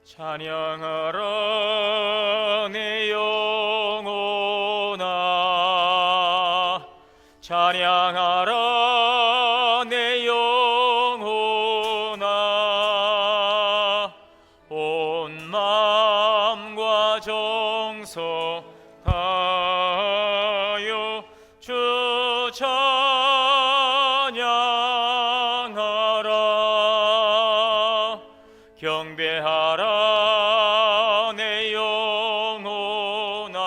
찬양하라 내 영혼아, 찬양하라 내 영혼아. 온 마음과 정성 다하여 주 찬양하라. 경배하라 내 영혼아,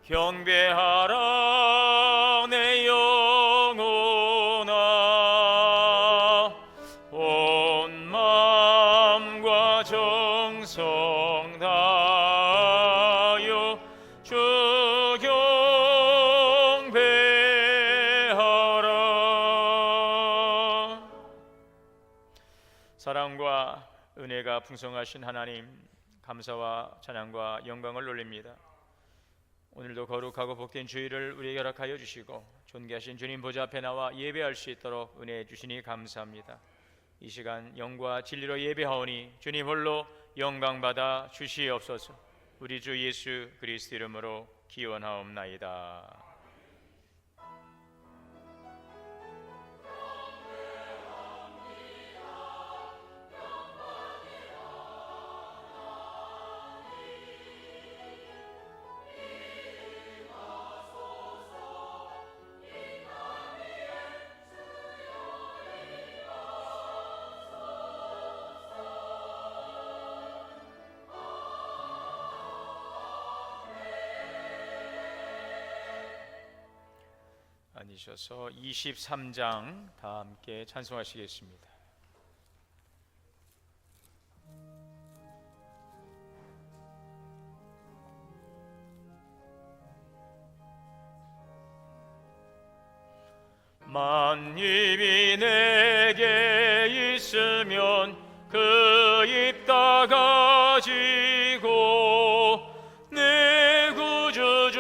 경배하라 내 영혼아. 온 마음과 정성 다하여 주 경배하라. 사랑과 은혜가 풍성하신 하나님, 감사와 찬양과 영광을 올립니다. 오늘도 거룩하고 복된 주일을 우리에게 허락하여 주시고 존귀하신 주님 보좌 앞에 나와 예배할 수 있도록 은혜해 주시니 감사합니다. 이 시간 영과 진리로 예배하오니 주님 홀로 영광받아 주시옵소서. 우리 주 예수 그리스도 이름으로 기원하옵나이다. 앉으셔서 23장 다 함께 찬송하시겠습니다. 만입이 내게 있으면 그 입 다 가지고 내 구주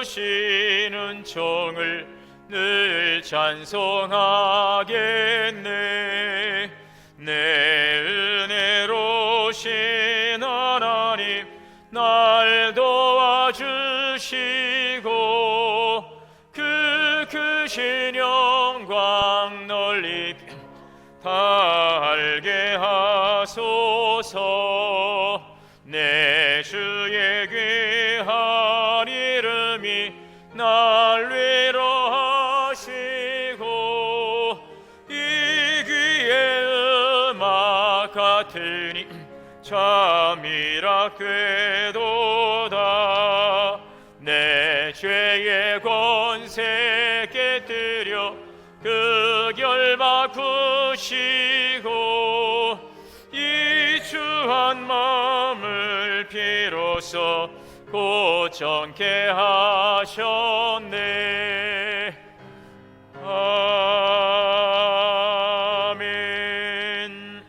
주시는 정을 늘 찬송하겠네. 내 은혜로신 하나님 날 도와주시고 그 크신 영광 널리 다 알게 하소서. 내 주의 귀한 이름이 날 위로하시고 이 귀의 음악 같으니 참이라 궤도다. 내 죄의 권세 깨뜨려 그 결 바꾸시고 이 주한 마음을 비로소 고정케 하셨네. 아멘.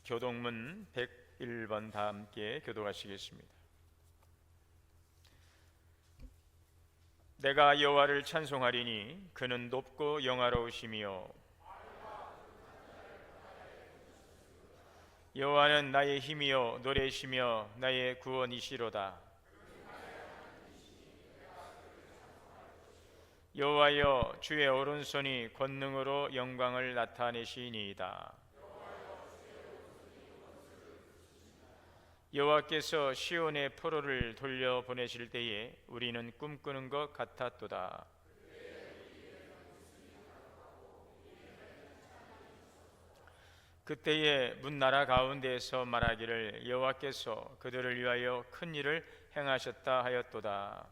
교동문 101번 다 함께 교독하시겠습니다. 내가 여호와를 찬송하리니 그는 높고 영화로우시며 여호와는 나의 힘이요 노래시며 나의 구원이시로다. 여호와여, 주의 오른손이 권능으로 영광을 나타내시니이다. 여호와께서 시온의 포로를 돌려보내실 때에 우리는 꿈꾸는 것 같았도다. 그때에 문나라 가운데에서 말하기를 여호와께서 그들을 위하여 큰 일을 행하셨다 하였도다.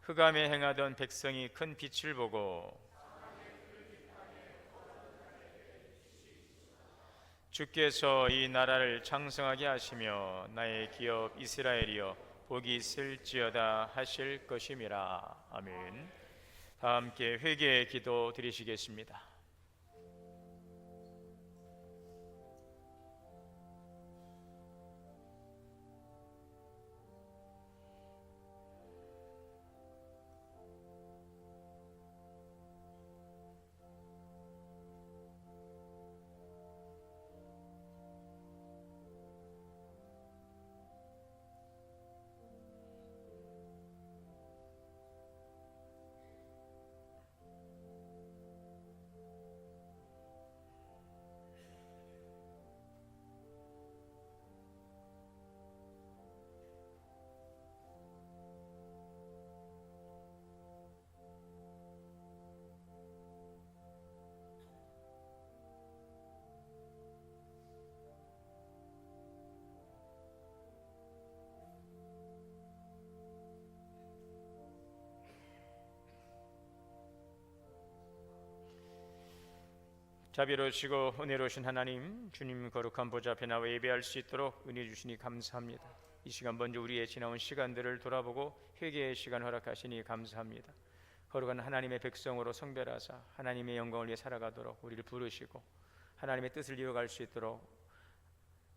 흑암에 행하던 백성이 큰 빛을 보고 주께서 이 나라를 창성하게 하시며 나의 기업 이스라엘이여 복이 있을지어다 하실 것임이라. 아멘. 다 함께 회개의 기도 드리시겠습니다. 자비로우시고 은혜로우신 하나님, 주님 거룩한 보좌 앞에 나와 예배할 수 있도록 은혜 주시니 감사합니다. 이 시간 먼저 우리의 지나온 시간들을 돌아보고 회개의 시간 허락하시니 감사합니다. 거룩한 하나님의 백성으로 성별하사 하나님의 영광을 위해 살아가도록 우리를 부르시고 하나님의 뜻을 이어갈 수 있도록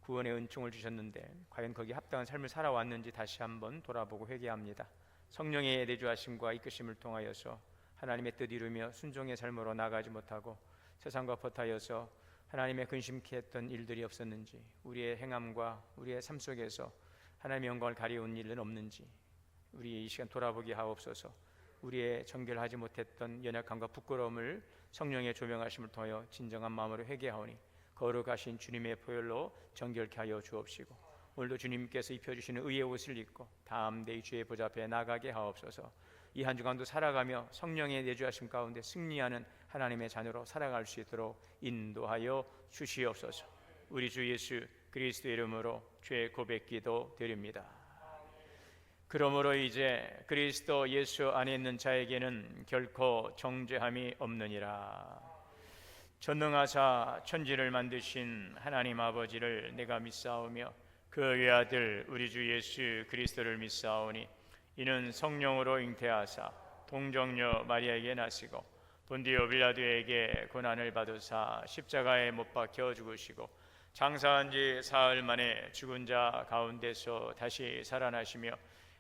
구원의 은총을 주셨는데 과연 거기에 합당한 삶을 살아왔는지 다시 한번 돌아보고 회개합니다. 성령의 내주하심과 이끄심을 통하여서 하나님의 뜻 이루며 순종의 삶으로 나가지 못하고 세상과 버타여서 하나님의 근심케 했던 일들이 없었는지, 우리의 행함과 우리의 삶 속에서 하나님의 영광을 가리운 일은 없는지 우리 이 시간 돌아보게 하옵소서. 우리의 정결하지 못했던 연약함과 부끄러움을 성령의 조명하심을 통하여 진정한 마음으로 회개하오니 거룩하신 주님의 보혈로 정결케 하여 주옵시고, 오늘도 주님께서 입혀주시는 의의 옷을 입고 담대히 주의 보좌 앞에 나가게 하옵소서. 이 한 주간도 살아가며 성령의 내주하심 가운데 승리하는 하나님의 자녀로 살아갈 수 있도록 인도하여 주시옵소서. 우리 주 예수 그리스도 이름으로 죄 고백기도 드립니다. 그러므로 이제 그리스도 예수 안에 있는 자에게는 결코 정죄함이 없느니라. 전능하사 천지를 만드신 하나님 아버지를 내가 믿사오며 그 외아들 우리 주 예수 그리스도를 믿사오니 이는 성령으로 잉태하사 동정녀 마리아에게 나시고 본디오 빌라도에게 고난을 받으사 십자가에 못 박혀 죽으시고 장사한 지 사흘 만에 죽은 자 가운데서 다시 살아나시며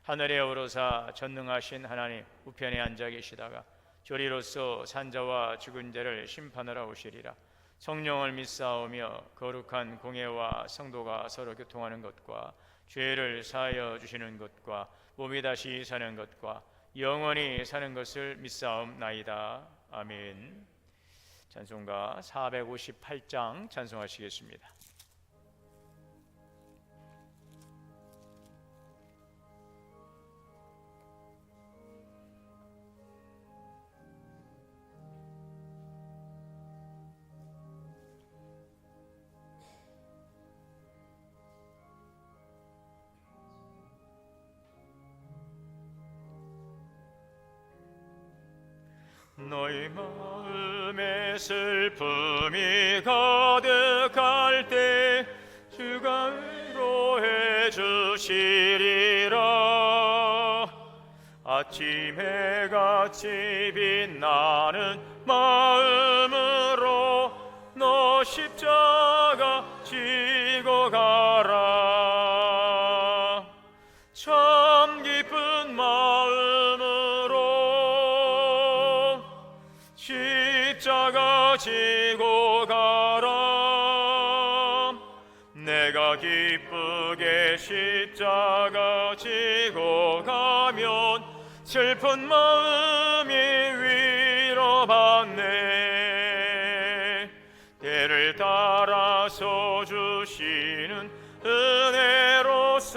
하늘에 오르사 전능하신 하나님 우편에 앉아 계시다가 조리로서 산자와 죽은 자를 심판하러 오시리라. 성령을 믿사오며 거룩한 공예와 성도가 서로 교통하는 것과 죄를 사하여 주시는 것과 몸이 다시 사는 것과 영원히 사는 것을 믿사옵나이다. 아멘. 찬송가 458장 찬송하시겠습니다. 너희 마음에 슬픔이 가득할 때 주가 위로해 주시리라. 아침에 같이 빛나는 마음으로 너 십자가 지고 가라. 참 기쁜 마음으로 십자가 지고 가라. 내가 기쁘게 십자가 지고 가면 슬픈 마음이 위로받네. 때를 따라서 주시는 은혜로서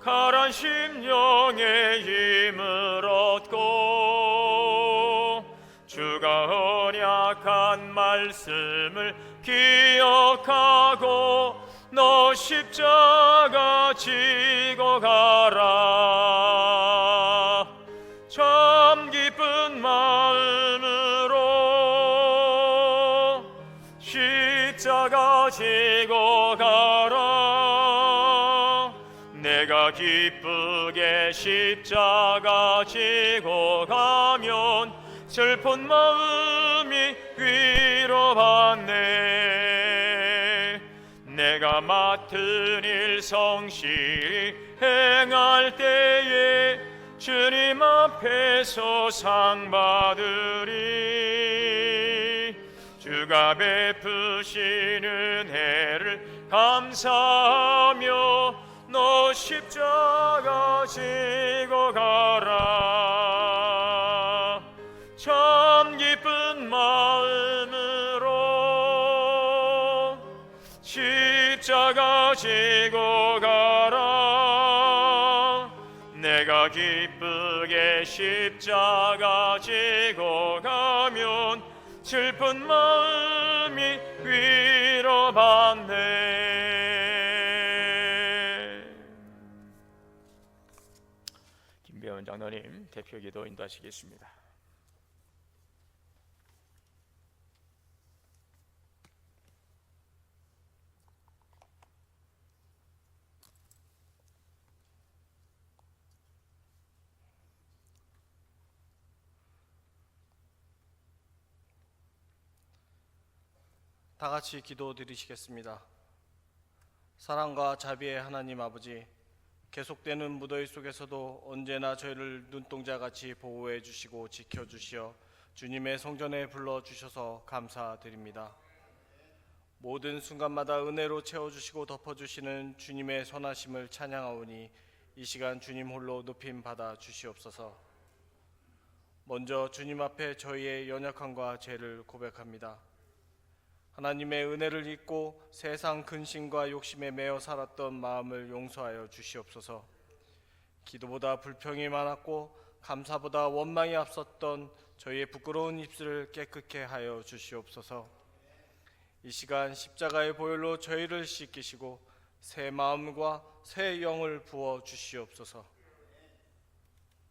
가란 심령의 힘을 얻고 주가 언약한 말씀을 기억하고 너 십자가 지고 가라. 참 기쁜 마음으로 십자가 지고 가라. 내가 기쁘게 십자가 지고 가면 슬픈 마음이 위로받네. 내가 맡은 일 성실히 행할 때에 주님 앞에서 상 받으리. 주가 베푸시는 은혜를 감사하며 너 십자가 지고 가라. 참 기쁜 마음으로 십자가 지고 가라. 내가 기쁘게 십자가 지고 가면 슬픈 마음이 위로받네. 김배원 장로님 대표기도 인도하시겠습니다. 다 같이 기도드리시겠습니다. 사랑과 자비의 하나님 아버지, 계속되는 무더위 속에서도 언제나 저희를 눈동자같이 보호해 주시고 지켜주시어 주님의 성전에 불러주셔서 감사드립니다. 모든 순간마다 은혜로 채워주시고 덮어주시는 주님의 선하심을 찬양하오니 이 시간 주님 홀로 높임 받아 주시옵소서. 먼저 주님 앞에 저희의 연약함과 죄를 고백합니다. 하나님의 은혜를 잊고 세상 근심과 욕심에 매여 살았던 마음을 용서하여 주시옵소서. 기도보다 불평이 많았고 감사보다 원망이 앞섰던 저희의 부끄러운 입술을 깨끗게 하여 주시옵소서. 이 시간 십자가의 보혈로 저희를 씻기시고 새 마음과 새 영을 부어 주시옵소서.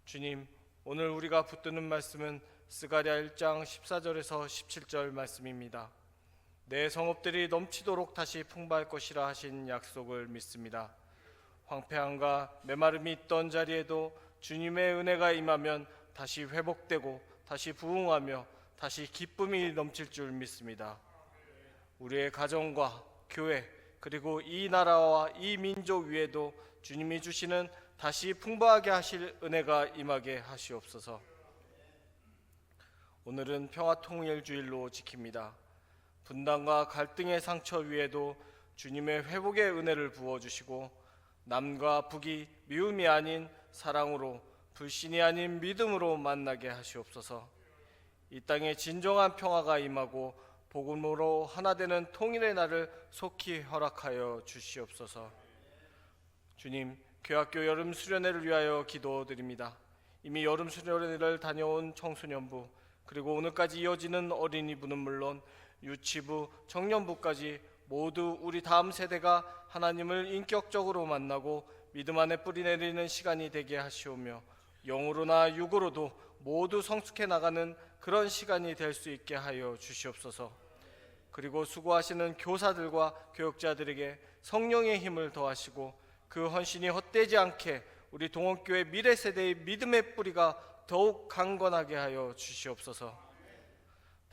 주님, 오늘 우리가 붙드는 말씀은 스가랴 1장 14절에서 17절 말씀입니다. 내 성읍들이 넘치도록 다시 풍부할 것이라 하신 약속을 믿습니다. 황폐함과 메마름이 있던 자리에도 주님의 은혜가 임하면 다시 회복되고 다시 부흥하며 다시 기쁨이 넘칠 줄 믿습니다. 우리의 가정과 교회 그리고 이 나라와 이 민족 위에도 주님이 주시는 다시 풍부하게 하실 은혜가 임하게 하시옵소서. 오늘은 평화통일주일로 지킵니다. 분단과 갈등의 상처 위에도 주님의 회복의 은혜를 부어주시고 남과 북이 미움이 아닌 사랑으로 불신이 아닌 믿음으로 만나게 하시옵소서. 이 땅에 진정한 평화가 임하고 복음으로 하나 되는 통일의 날을 속히 허락하여 주시옵소서. 주님, 교학교 여름 수련회를 위하여 기도드립니다. 이미 여름 수련회를 다녀온 청소년부 그리고 오늘까지 이어지는 어린이부는 물론 유치부, 청년부까지 모두 우리 다음 세대가 하나님을 인격적으로 만나고 믿음 안에 뿌리내리는 시간이 되게 하시오며 영으로나 육으로도 모두 성숙해 나가는 그런 시간이 될 수 있게 하여 주시옵소서. 그리고 수고하시는 교사들과 교육자들에게 성령의 힘을 더하시고 그 헌신이 헛되지 않게 우리 동원교회 미래 세대의 믿음의 뿌리가 더욱 강건하게 하여 주시옵소서.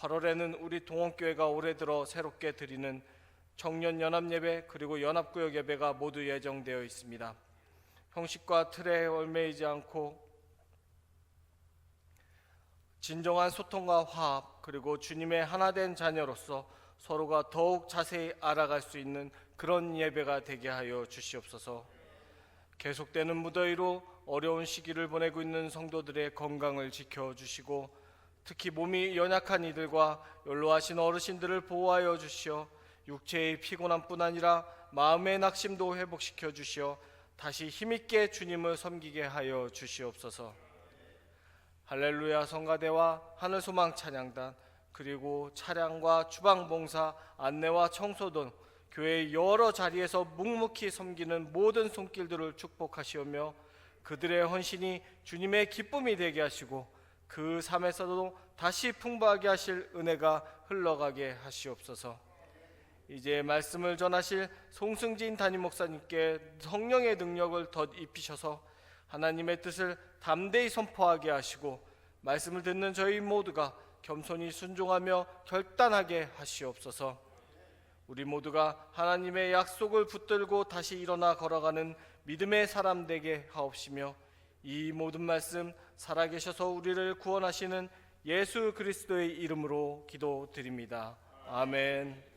8월에는 우리 동원교회가 올해 들어 새롭게 드리는 청년 연합 예배 그리고 연합구역 예배가 모두 예정되어 있습니다. 형식과 틀에 얽매이지 않고 진정한 소통과 화합 그리고 주님의 하나된 자녀로서 서로가 더욱 자세히 알아갈 수 있는 그런 예배가 되게 하여 주시옵소서. 계속되는 무더위로 어려운 시기를 보내고 있는 성도들의 건강을 지켜주시고 특히 몸이 연약한 이들과 연로하신 어르신들을 보호하여 주시어 육체의 피곤함뿐 아니라 마음의 낙심도 회복시켜 주시어 다시 힘있게 주님을 섬기게 하여 주시옵소서. 할렐루야 성가대와 하늘소망 찬양단 그리고 차량과 주방봉사 안내와 청소 등 교회의 여러 자리에서 묵묵히 섬기는 모든 손길들을 축복하시오며 그들의 헌신이 주님의 기쁨이 되게 하시고 그 삶에서도 다시 풍부하게 하실 은혜가 흘러가게 하시옵소서. 이제 말씀을 전하실 송승진 담임 목사님께 성령의 능력을 덧 입히셔서 하나님의 뜻을 담대히 선포하게 하시고 말씀을 듣는 저희 모두가 겸손히 순종하며 결단하게 하시옵소서. 우리 모두가 하나님의 약속을 붙들고 다시 일어나 걸어가는 믿음의 사람 되게 하옵시며 이 모든 말씀 살아계셔서 우리를 구원하시는 예수 그리스도의 이름으로 기도드립니다. 아멘.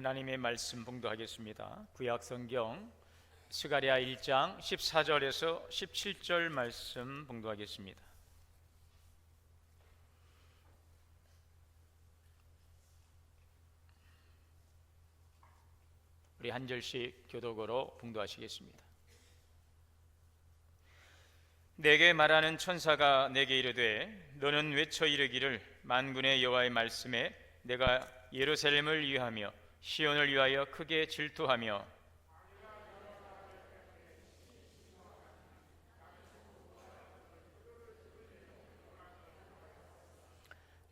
하나님의 말씀 봉독하겠습니다. 구약성경 스가랴 1장 14절에서 17절 말씀 봉독하겠습니다. 우리 한 절씩 교독으로 봉독하시겠습니다. 내게 말하는 천사가 내게 이르되 너는 외쳐 이르기를 만군의 여호와의 말씀에 내가 예루살렘을 위하며 시온을 위하여 크게 질투하며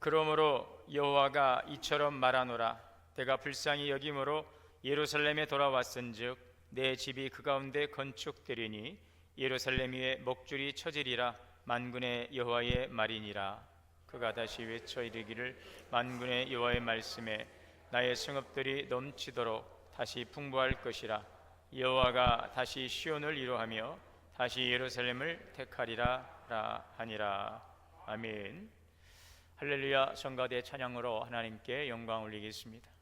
그러므로 여호와가 이처럼 말하노라 내가 불쌍히 여김으로 예루살렘에 돌아왔은즉 내 집이 그 가운데 건축되리니 예루살렘 위에 목줄이 쳐지리라 만군의 여호와의 말이니라. 그가 다시 외쳐 이르기를 만군의 여호와의 말씀에 나의 성읍들이 넘치도록 다시 풍부할 것이라. 여호와가 다시 시온을 위로하며 다시 예루살렘을 택하리라 하니라. 아멘. 할렐루야. 성가대 찬양으로 하나님께 영광 올리겠습니다.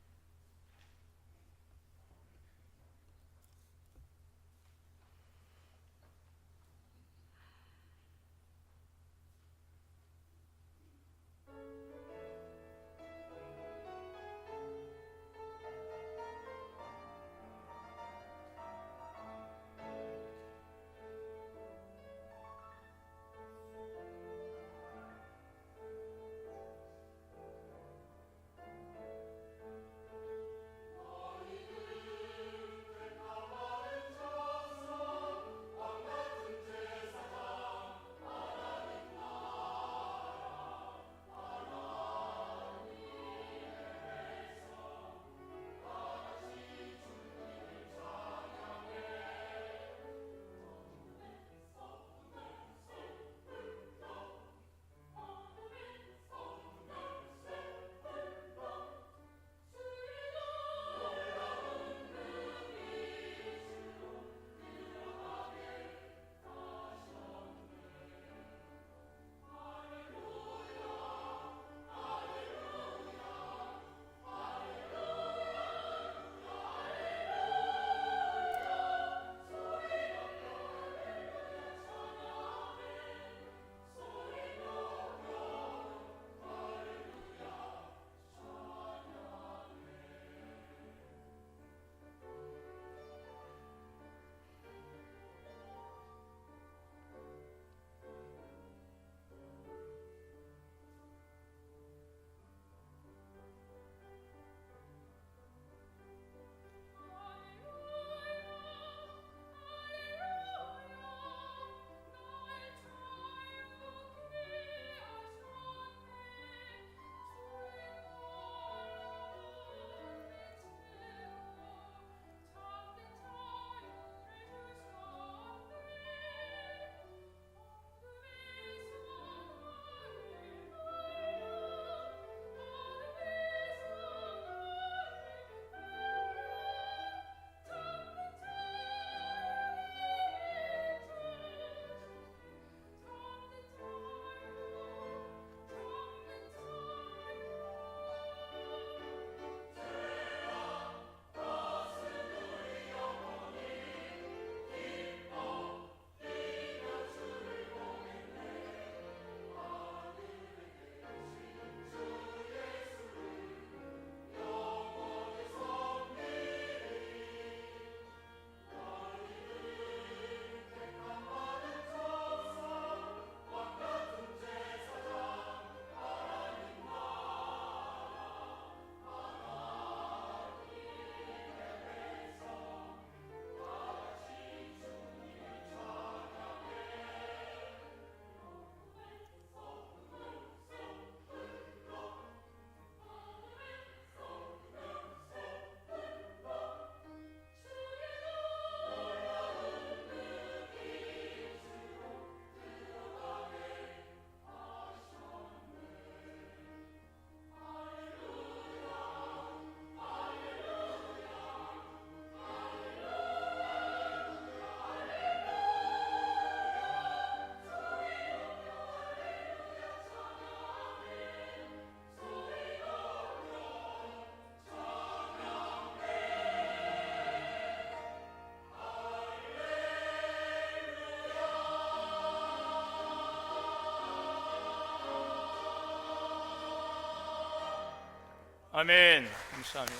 아멘. 감사합니다.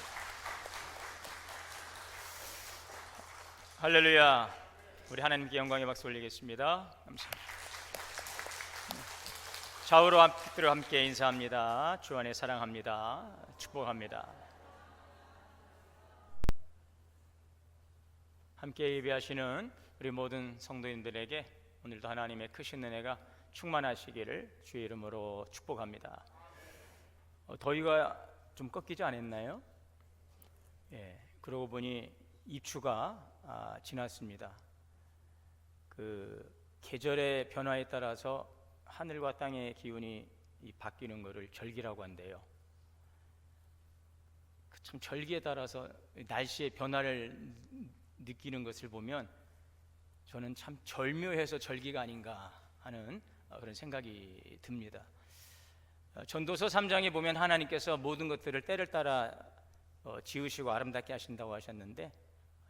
할렐루야. 우리 하나님께 영광의 박수 올리겠습니다. 감사합니다. 좌우로 앞뒤로 함께 인사합니다. 주 안에 사랑합니다. 축복합니다. 함께 예배하시는 우리 모든 성도님들에게 오늘도 하나님의 크신 은혜가 충만하시기를 주의 이름으로 축복합니다. 더위가 좀 꺾이지 않았나요? 그러고 보니 입추가 지났습니다. 그 계절의 변화에 따라서 하늘과 땅의 기운이 바뀌는 것을 절기라고 한대요. 참 절기에 따라서 날씨의 변화를 느끼는 것을 보면 저는 참 절묘해서 절기가 아닌가 하는 그런 생각이 듭니다. 전도서 3장에 보면 하나님께서 모든 것들을 때를 따라 지으시고 아름답게 하신다고 하셨는데,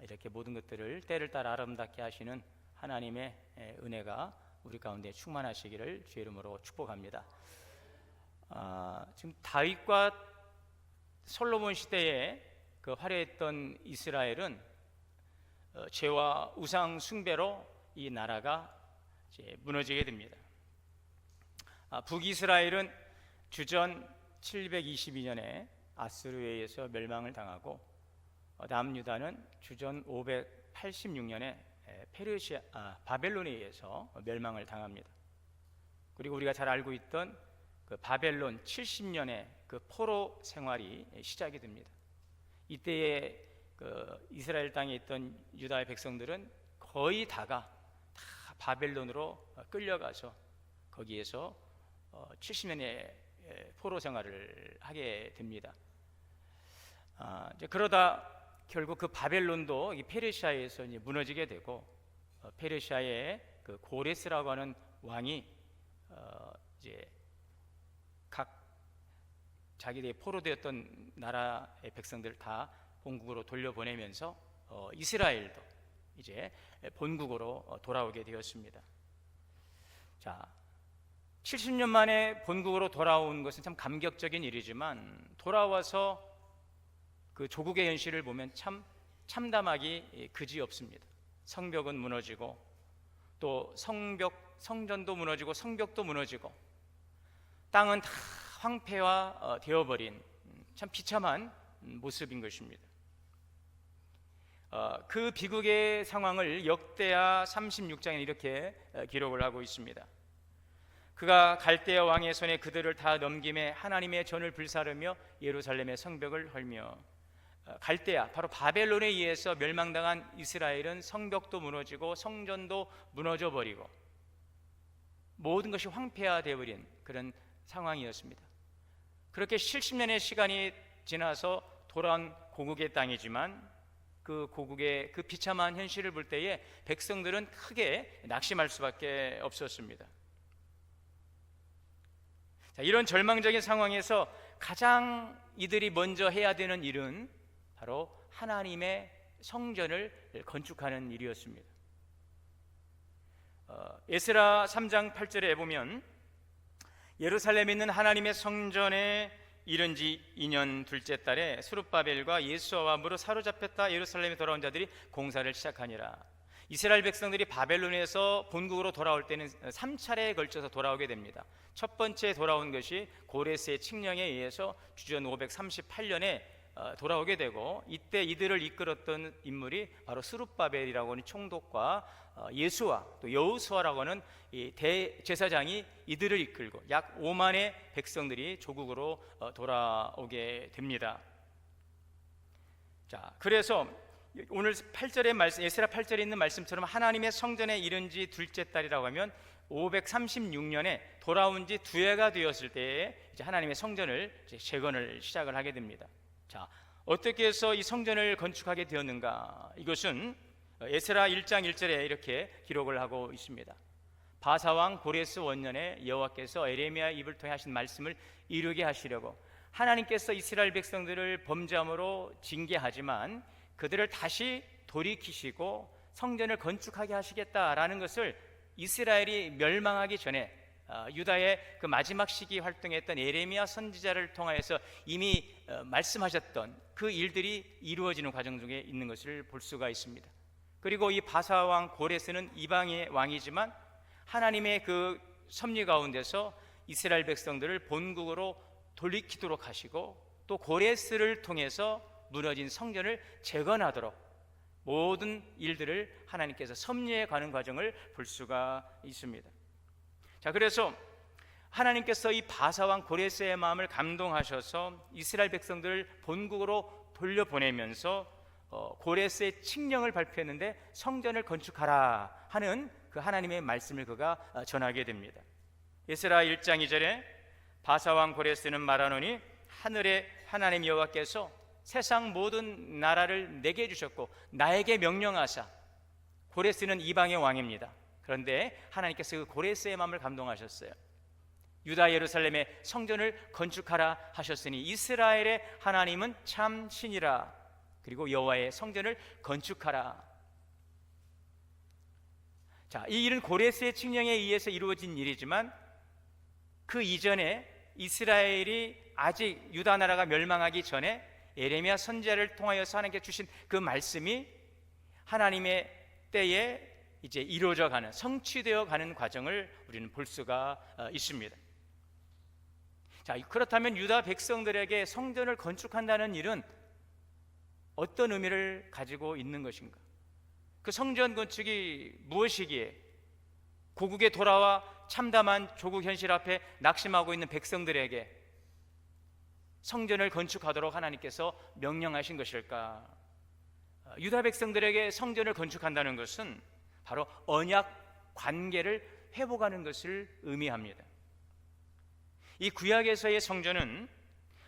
이렇게 모든 것들을 때를 따라 아름답게 하시는 하나님의 은혜가 우리 가운데 충만하시기를 주의 이름으로 축복합니다. 지금 다윗과 솔로몬 시대에 그 화려했던 이스라엘은 죄와 우상 숭배로 이 나라가 이제 무너지게 됩니다. 북이스라엘은 주전 722년에 아수르에 의해서 멸망을 당하고, 남유다는 주전 586년에 바벨론에 의해서 멸망을 당합니다. 그리고 우리가 잘 알고 있던 그 바벨론 70년의 그 포로 생활이 시작이 됩니다. 이때에 그 이스라엘 땅에 있던 유다의 백성들은 거의 다가 다 바벨론으로 끌려가서 거기에서 70년의 포로 생활을 하게 됩니다. 이제 그러다 결국 그 바벨론도 이 페르시아에서 이제 무너지게 되고, 페르시아의 그 고레스라고 하는 왕이 이제 각 자기들이 포로되었던 나라의 백성들을 다 본국으로 돌려보내면서 이스라엘도 이제 본국으로 돌아오게 되었습니다. 자, 70년 만에 본국으로 돌아온 것은 참 감격적인 일이지만, 돌아와서 그 조국의 현실을 보면 참 참담하기 그지없습니다. 성벽은 무너지고, 또 성전도 무너지고 성벽도 무너지고, 땅은 다 황폐화 되어버린 참 비참한 모습인 것입니다. 그 비극의 상황을 역대하 36장에 이렇게 기록을 하고 있습니다. 그가 갈대아 왕의 손에 그들을 다 넘김에 하나님의 전을 불사르며 예루살렘의 성벽을 헐며, 갈대아 바로 바벨론에 의해서 멸망당한 이스라엘은 성벽도 무너지고 성전도 무너져 버리고 모든 것이 황폐화되어 버린 그런 상황이었습니다. 그렇게 70년의 시간이 지나서 돌아온 고국의 땅이지만, 그 고국의 그 비참한 현실을 볼 때에 백성들은 크게 낙심할 수밖에 없었습니다. 자, 이런 절망적인 상황에서 가장 이들이 먼저 해야 되는 일은 바로 하나님의 성전을 건축하는 일이었습니다. 에스라 3장 8절에 보면, 예루살렘에 있는 하나님의 성전에 이른 지 2년 둘째 달에 스룹바벨과 예수아와 무로 사로잡혔다 예루살렘에 돌아온 자들이 공사를 시작하니라. 이스라엘 백성들이 바벨론에서 본국으로 돌아올 때는 3차례에 걸쳐서 돌아오게 됩니다. 첫 번째 돌아온 것이 고레스의 칙령에 의해서 주전 538년에 돌아오게 되고, 이때 이들을 이끌었던 인물이 바로 스룹바벨이라고 하는 총독과 예수와 또 여호수아라고 하는 이 대제사장이 이들을 이끌고 약 5만의 백성들이 조국으로 돌아오게 됩니다. 자, 그래서 오늘 8절의 말씀, 에스라 8절에 있는 말씀처럼 하나님의 성전에 이른 지 둘째 달이라고 하면 536년에 돌아온 지 2해가 되었을 때에 이제 하나님의 성전을 재건을 시작을 하게 됩니다. 자, 어떻게 해서 이 성전을 건축하게 되었는가? 이것은 에스라 1장 1절에 이렇게 기록을 하고 있습니다. 바사왕 고레스 원년에 여호와께서 에레미야 입을 통해 하신 말씀을 이루게 하시려고 하나님께서 이스라엘 백성들을 범죄함으로 징계하지만 그들을 다시 돌이키시고 성전을 건축하게 하시겠다라는 것을 이스라엘이 멸망하기 전에 유다의 그 마지막 시기 활동했던 에레미야 선지자를 통하여서 이미 말씀하셨던 그 일들이 이루어지는 과정 중에 있는 것을 볼 수가 있습니다. 그리고 이 바사왕 고레스는 이방의 왕이지만 하나님의 그 섭리 가운데서 이스라엘 백성들을 본국으로 돌이키도록 하시고 또 고레스를 통해서 무너진 성전을 재건하도록 모든 일들을 하나님께서 섭리해 가는 과정을 볼 수가 있습니다. 자, 그래서 하나님께서 이 바사왕 고레스의 마음을 감동하셔서 이스라엘 백성들을 본국으로 돌려보내면서 고레스의 칙령을 발표했는데 성전을 건축하라 하는 그 하나님의 말씀을 그가 전하게 됩니다. 에스라 1장 2절에 바사왕 고레스는 말하노니 하늘의 하나님 여호와께서 세상 모든 나라를 내게 주셨고 나에게 명령하사, 고레스는 이방의 왕입니다. 그런데 하나님께서 그 고레스의 마음을 감동하셨어요. 유다 예루살렘에 성전을 건축하라 하셨으니 이스라엘의 하나님은 참 신이라. 그리고 여호와의 성전을 건축하라. 자, 이 일은 고레스의 칙령에 의해서 이루어진 일이지만 그 이전에 이스라엘이 아직 유다 나라가 멸망하기 전에 예레미야 선지자를 통하여서 하나님께 주신 그 말씀이 하나님의 때에 이제 이루어져 가는, 성취되어 가는 과정을 우리는 볼 수가 있습니다. 자, 그렇다면 유다 백성들에게 성전을 건축한다는 일은 어떤 의미를 가지고 있는 것인가? 그 성전 건축이 무엇이기에 고국에 돌아와 참담한 조국 현실 앞에 낙심하고 있는 백성들에게 성전을 건축하도록 하나님께서 명령하신 것일까? 유다 백성들에게 성전을 건축한다는 것은 바로 언약 관계를 회복하는 것을 의미합니다. 이 구약에서의 성전은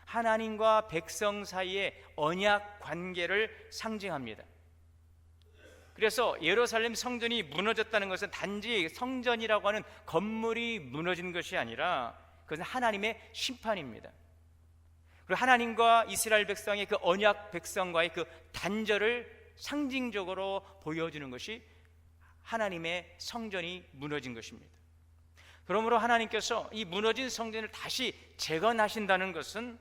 하나님과 백성 사이의 언약 관계를 상징합니다. 그래서 예루살렘 성전이 무너졌다는 것은 단지 성전이라고 하는 건물이 무너진 것이 아니라 그것은 하나님의 심판입니다. 그리고 하나님과 이스라엘 백성의 그 언약 백성과의 그 단절을 상징적으로 보여주는 것이 하나님의 성전이 무너진 것입니다. 그러므로 하나님께서 이 무너진 성전을 다시 재건하신다는 것은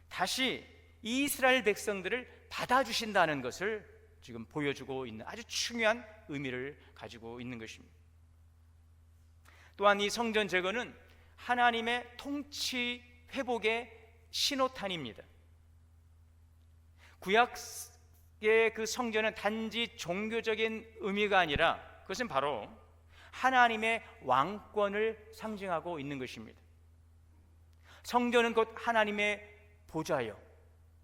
다시 이스라엘 백성들을 받아주신다는 것을 지금 보여주고 있는 아주 중요한 의미를 가지고 있는 것입니다. 또한 이 성전 재건은 하나님의 통치 회복의 신호탄입니다. 구약의 그 성전은 단지 종교적인 의미가 아니라 그것은 바로 하나님의 왕권을 상징하고 있는 것입니다. 성전은 곧 하나님의 보좌요,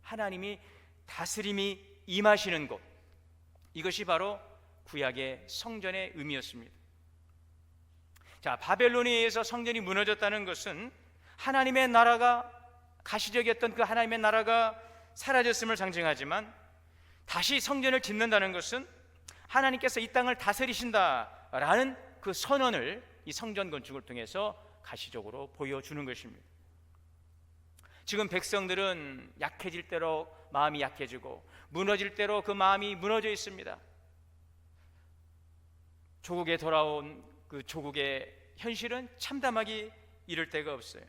하나님이 다스림이 임하시는 곳, 이것이 바로 구약의 성전의 의미였습니다. 자, 바벨론에 의해서 성전이 무너졌다는 것은 하나님의 나라가, 가시적이었던 그 하나님의 나라가 사라졌음을 상징하지만 다시 성전을 짓는다는 것은 하나님께서 이 땅을 다스리신다라는 그 선언을 이 성전 건축을 통해서 가시적으로 보여주는 것입니다. 지금 백성들은 약해질 대로 마음이 약해지고 무너질 대로 그 마음이 무너져 있습니다. 조국에 돌아온 그 조국의 현실은 참담하기 이를 데가 없어요.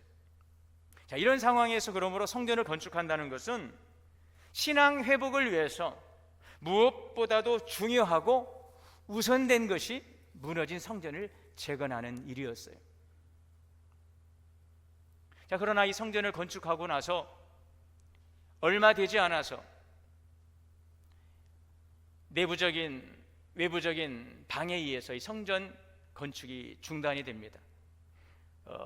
자, 이런 상황에서 그러므로 성전을 건축한다는 것은 신앙 회복을 위해서 무엇보다도 중요하고 우선된 것이 무너진 성전을 재건하는 일이었어요. 자, 그러나 이 성전을 건축하고 나서 얼마 되지 않아서 외부적인 방해에 의해서 이 성전 건축이 중단이 됩니다.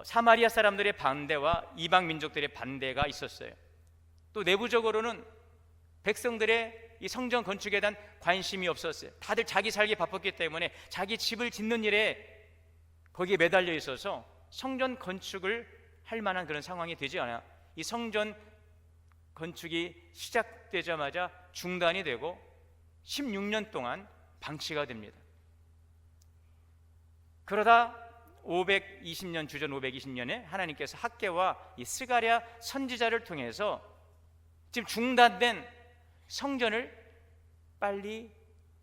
사마리아 사람들의 반대와 이방 민족들의 반대가 있었어요. 또 내부적으로는 백성들의 이 성전 건축에 대한 관심이 없었어요. 다들 자기 살기 바빴기 때문에 자기 집을 짓는 일에 거기에 매달려 있어서 성전 건축을 할 만한 그런 상황이 되지 않아 이 성전 건축이 시작되자마자 중단이 되고 16년 동안 방치가 됩니다. 그러다 520년 주전 520년에 하나님께서 학개와 이 스가랴 선지자를 통해서 지금 중단된 성전을 빨리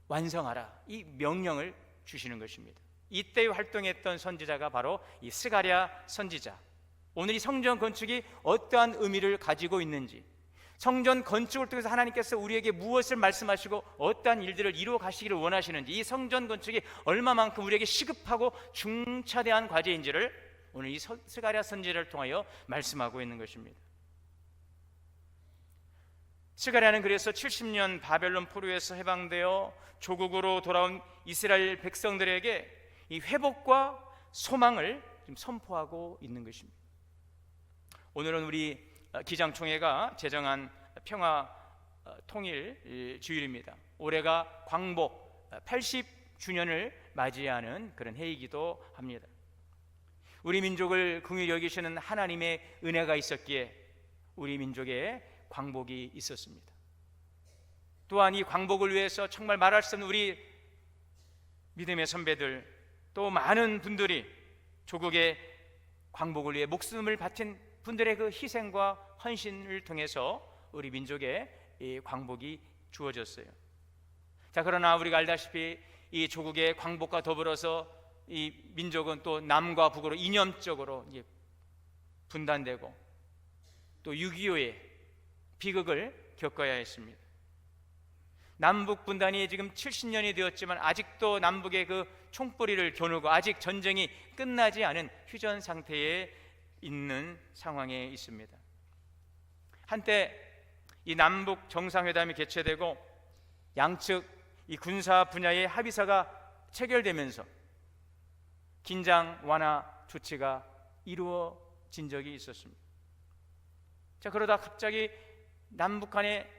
완성하라, 이 명령을 주시는 것입니다. 이때 활동했던 선지자가 바로 이 스가랴 선지자. 오늘 이 성전 건축이 어떠한 의미를 가지고 있는지, 성전 건축을 통해서 하나님께서 우리에게 무엇을 말씀하시고 어떠한 일들을 이루어 가시기를 원하시는지, 이 성전 건축이 얼마만큼 우리에게 시급하고 중차대한 과제인지를 오늘 이 스가랴 선지자를 통하여 말씀하고 있는 것입니다. 스가랴는 그래서 70년 바벨론 포로에서 해방되어 조국으로 돌아온 이스라엘 백성들에게 이 회복과 소망을 지금 선포하고 있는 것입니다. 오늘은 우리 기장총회가 제정한 평화 통일 주일입니다. 올해가 광복 80주년을 맞이하는 그런 해이기도 합니다. 우리 민족을 긍휼히 여기시는 하나님의 은혜가 있었기에 우리 민족에 광복이 있었습니다. 또한 이 광복을 위해서 정말 말할 수 없는 우리 믿음의 선배들, 또 많은 분들이 조국의 광복을 위해 목숨을 바친 분들의 그 희생과 헌신을 통해서 우리 민족의 이 광복이 주어졌어요. 자, 그러나 우리가 알다시피 이 조국의 광복과 더불어서 이 민족은 또 남과 북으로 이념적으로 이제 분단되고 또 6.25의 비극을 겪어야 했습니다. 남북 분단이 지금 70년이 되었지만 아직도 남북의 그 총뿌리를 겨누고 아직 전쟁이 끝나지 않은 휴전 상태에 있는 상황에 있습니다. 한때 이 남북 정상회담이 개최되고 양측 이 군사 분야의 합의서가 체결되면서 긴장 완화 조치가 이루어진 적이 있었습니다. 자, 그러다 갑자기 남북 간의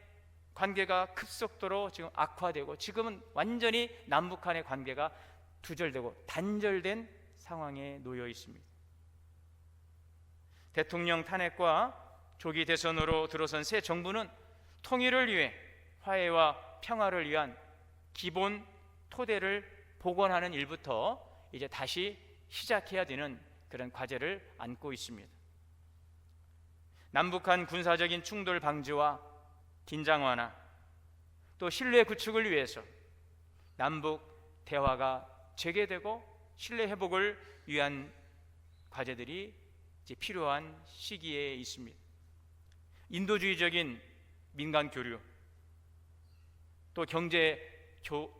관계가 급속도로 지금 악화되고 지금은 완전히 남북 간의 관계가 두절되고 단절된 상황에 놓여 있습니다. 대통령 탄핵과 조기 대선으로 들어선 새 정부는 통일을 위해 화해와 평화를 위한 기본 토대를 복원하는 일부터 이제 다시 시작해야 되는 그런 과제를 안고 있습니다. 남북한 군사적인 충돌 방지와 긴장 완화, 또 신뢰 구축을 위해서 남북 대화가 재개되고 신뢰 회복을 위한 과제들이 이제 필요한 시기에 있습니다. 인도주의적인 민간 교류, 또 경제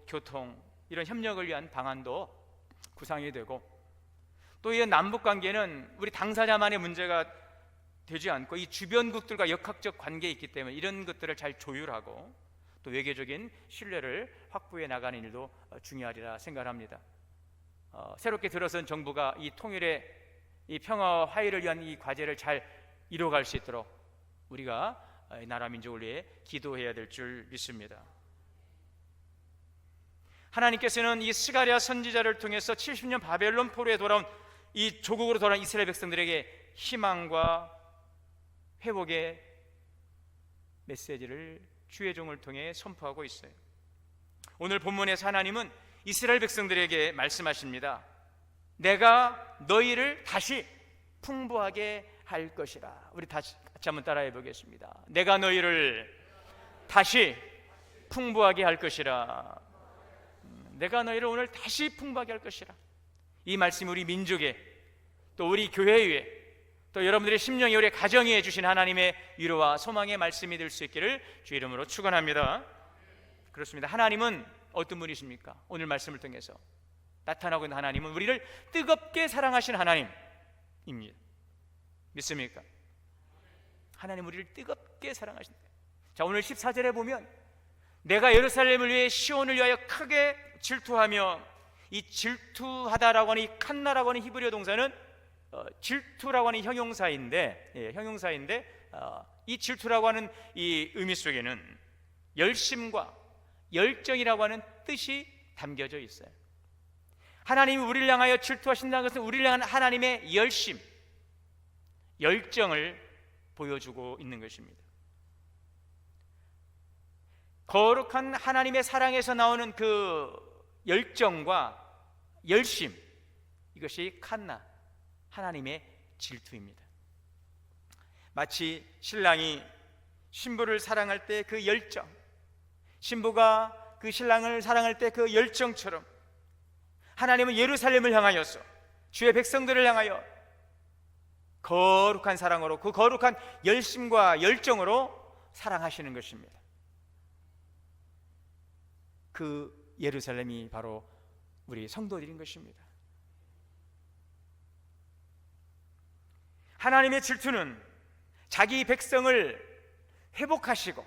교통 이런 협력을 위한 방안도 구상이 되고, 또 이 남북 관계는 우리 당사자만의 문제가 되지 않고 이 주변국들과 역학적 관계에 있기 때문에 이런 것들을 잘 조율하고 또 외교적인 신뢰를 확보해 나가는 일도 중요하리라 생각합니다. 새롭게 들어선 정부가 이 통일의 이 평화와 화해를 위한 이 과제를 잘 이뤄갈 수 있도록 우리가 나라 민족을 위해 기도해야 될 줄 믿습니다. 하나님께서는 이 스가랴 선지자를 통해서 70년 바벨론 포로에 돌아온 이 조국으로 돌아온 이스라엘 백성들에게 희망과 회복의 메시지를 주의 종을 통해 선포하고 있어요. 오늘 본문에서 하나님은 이스라엘 백성들에게 말씀하십니다. 내가 너희를 다시 풍부하게 할 것이라. 우리 같이 한번 따라해 보겠습니다. 내가 너희를 다시 풍부하게 할 것이라. 내가 너희를 오늘 다시 풍부하게 할 것이라. 이 말씀이 우리 민족에, 또 우리 교회에, 또 여러분들의 심령에, 우리 가정에 주신 하나님의 위로와 소망의 말씀이 될 수 있기를 주의 이름으로 축원합니다. 그렇습니다. 하나님은 어떤 분이십니까? 오늘 말씀을 통해서 나타나고 있는 하나님은 우리를 뜨겁게 사랑하신 하나님입니다. 믿습니까? 하나님 우리를 뜨겁게 사랑하신다. 자, 오늘 14절에 보면 내가 예루살렘을 위해 시온을 위하여 크게 질투하며, 이 질투하다라고 하는 이 칸나라고 하는 히브리어 동사는 질투라고 하는 형용사인데, 이 질투라고 하는 이 의미 속에는 열심과 열정이라고 하는 뜻이 담겨져 있어요. 하나님이 우리를 향하여 질투하신다는 것은 우리를 향한 하나님의 열심, 열정을 보여주고 있는 것입니다. 거룩한 하나님의 사랑에서 나오는 그 열정과 열심, 이것이 칸나, 하나님의 질투입니다. 마치 신랑이 신부를 사랑할 때 그 열정, 신부가 그 신랑을 사랑할 때 그 열정처럼 하나님은 예루살렘을 향하여서 주의 백성들을 향하여 거룩한 사랑으로, 그 거룩한 열심과 열정으로 사랑하시는 것입니다. 그 예루살렘이 바로 우리 성도들인 것입니다. 하나님의 질투는 자기 백성을 회복하시고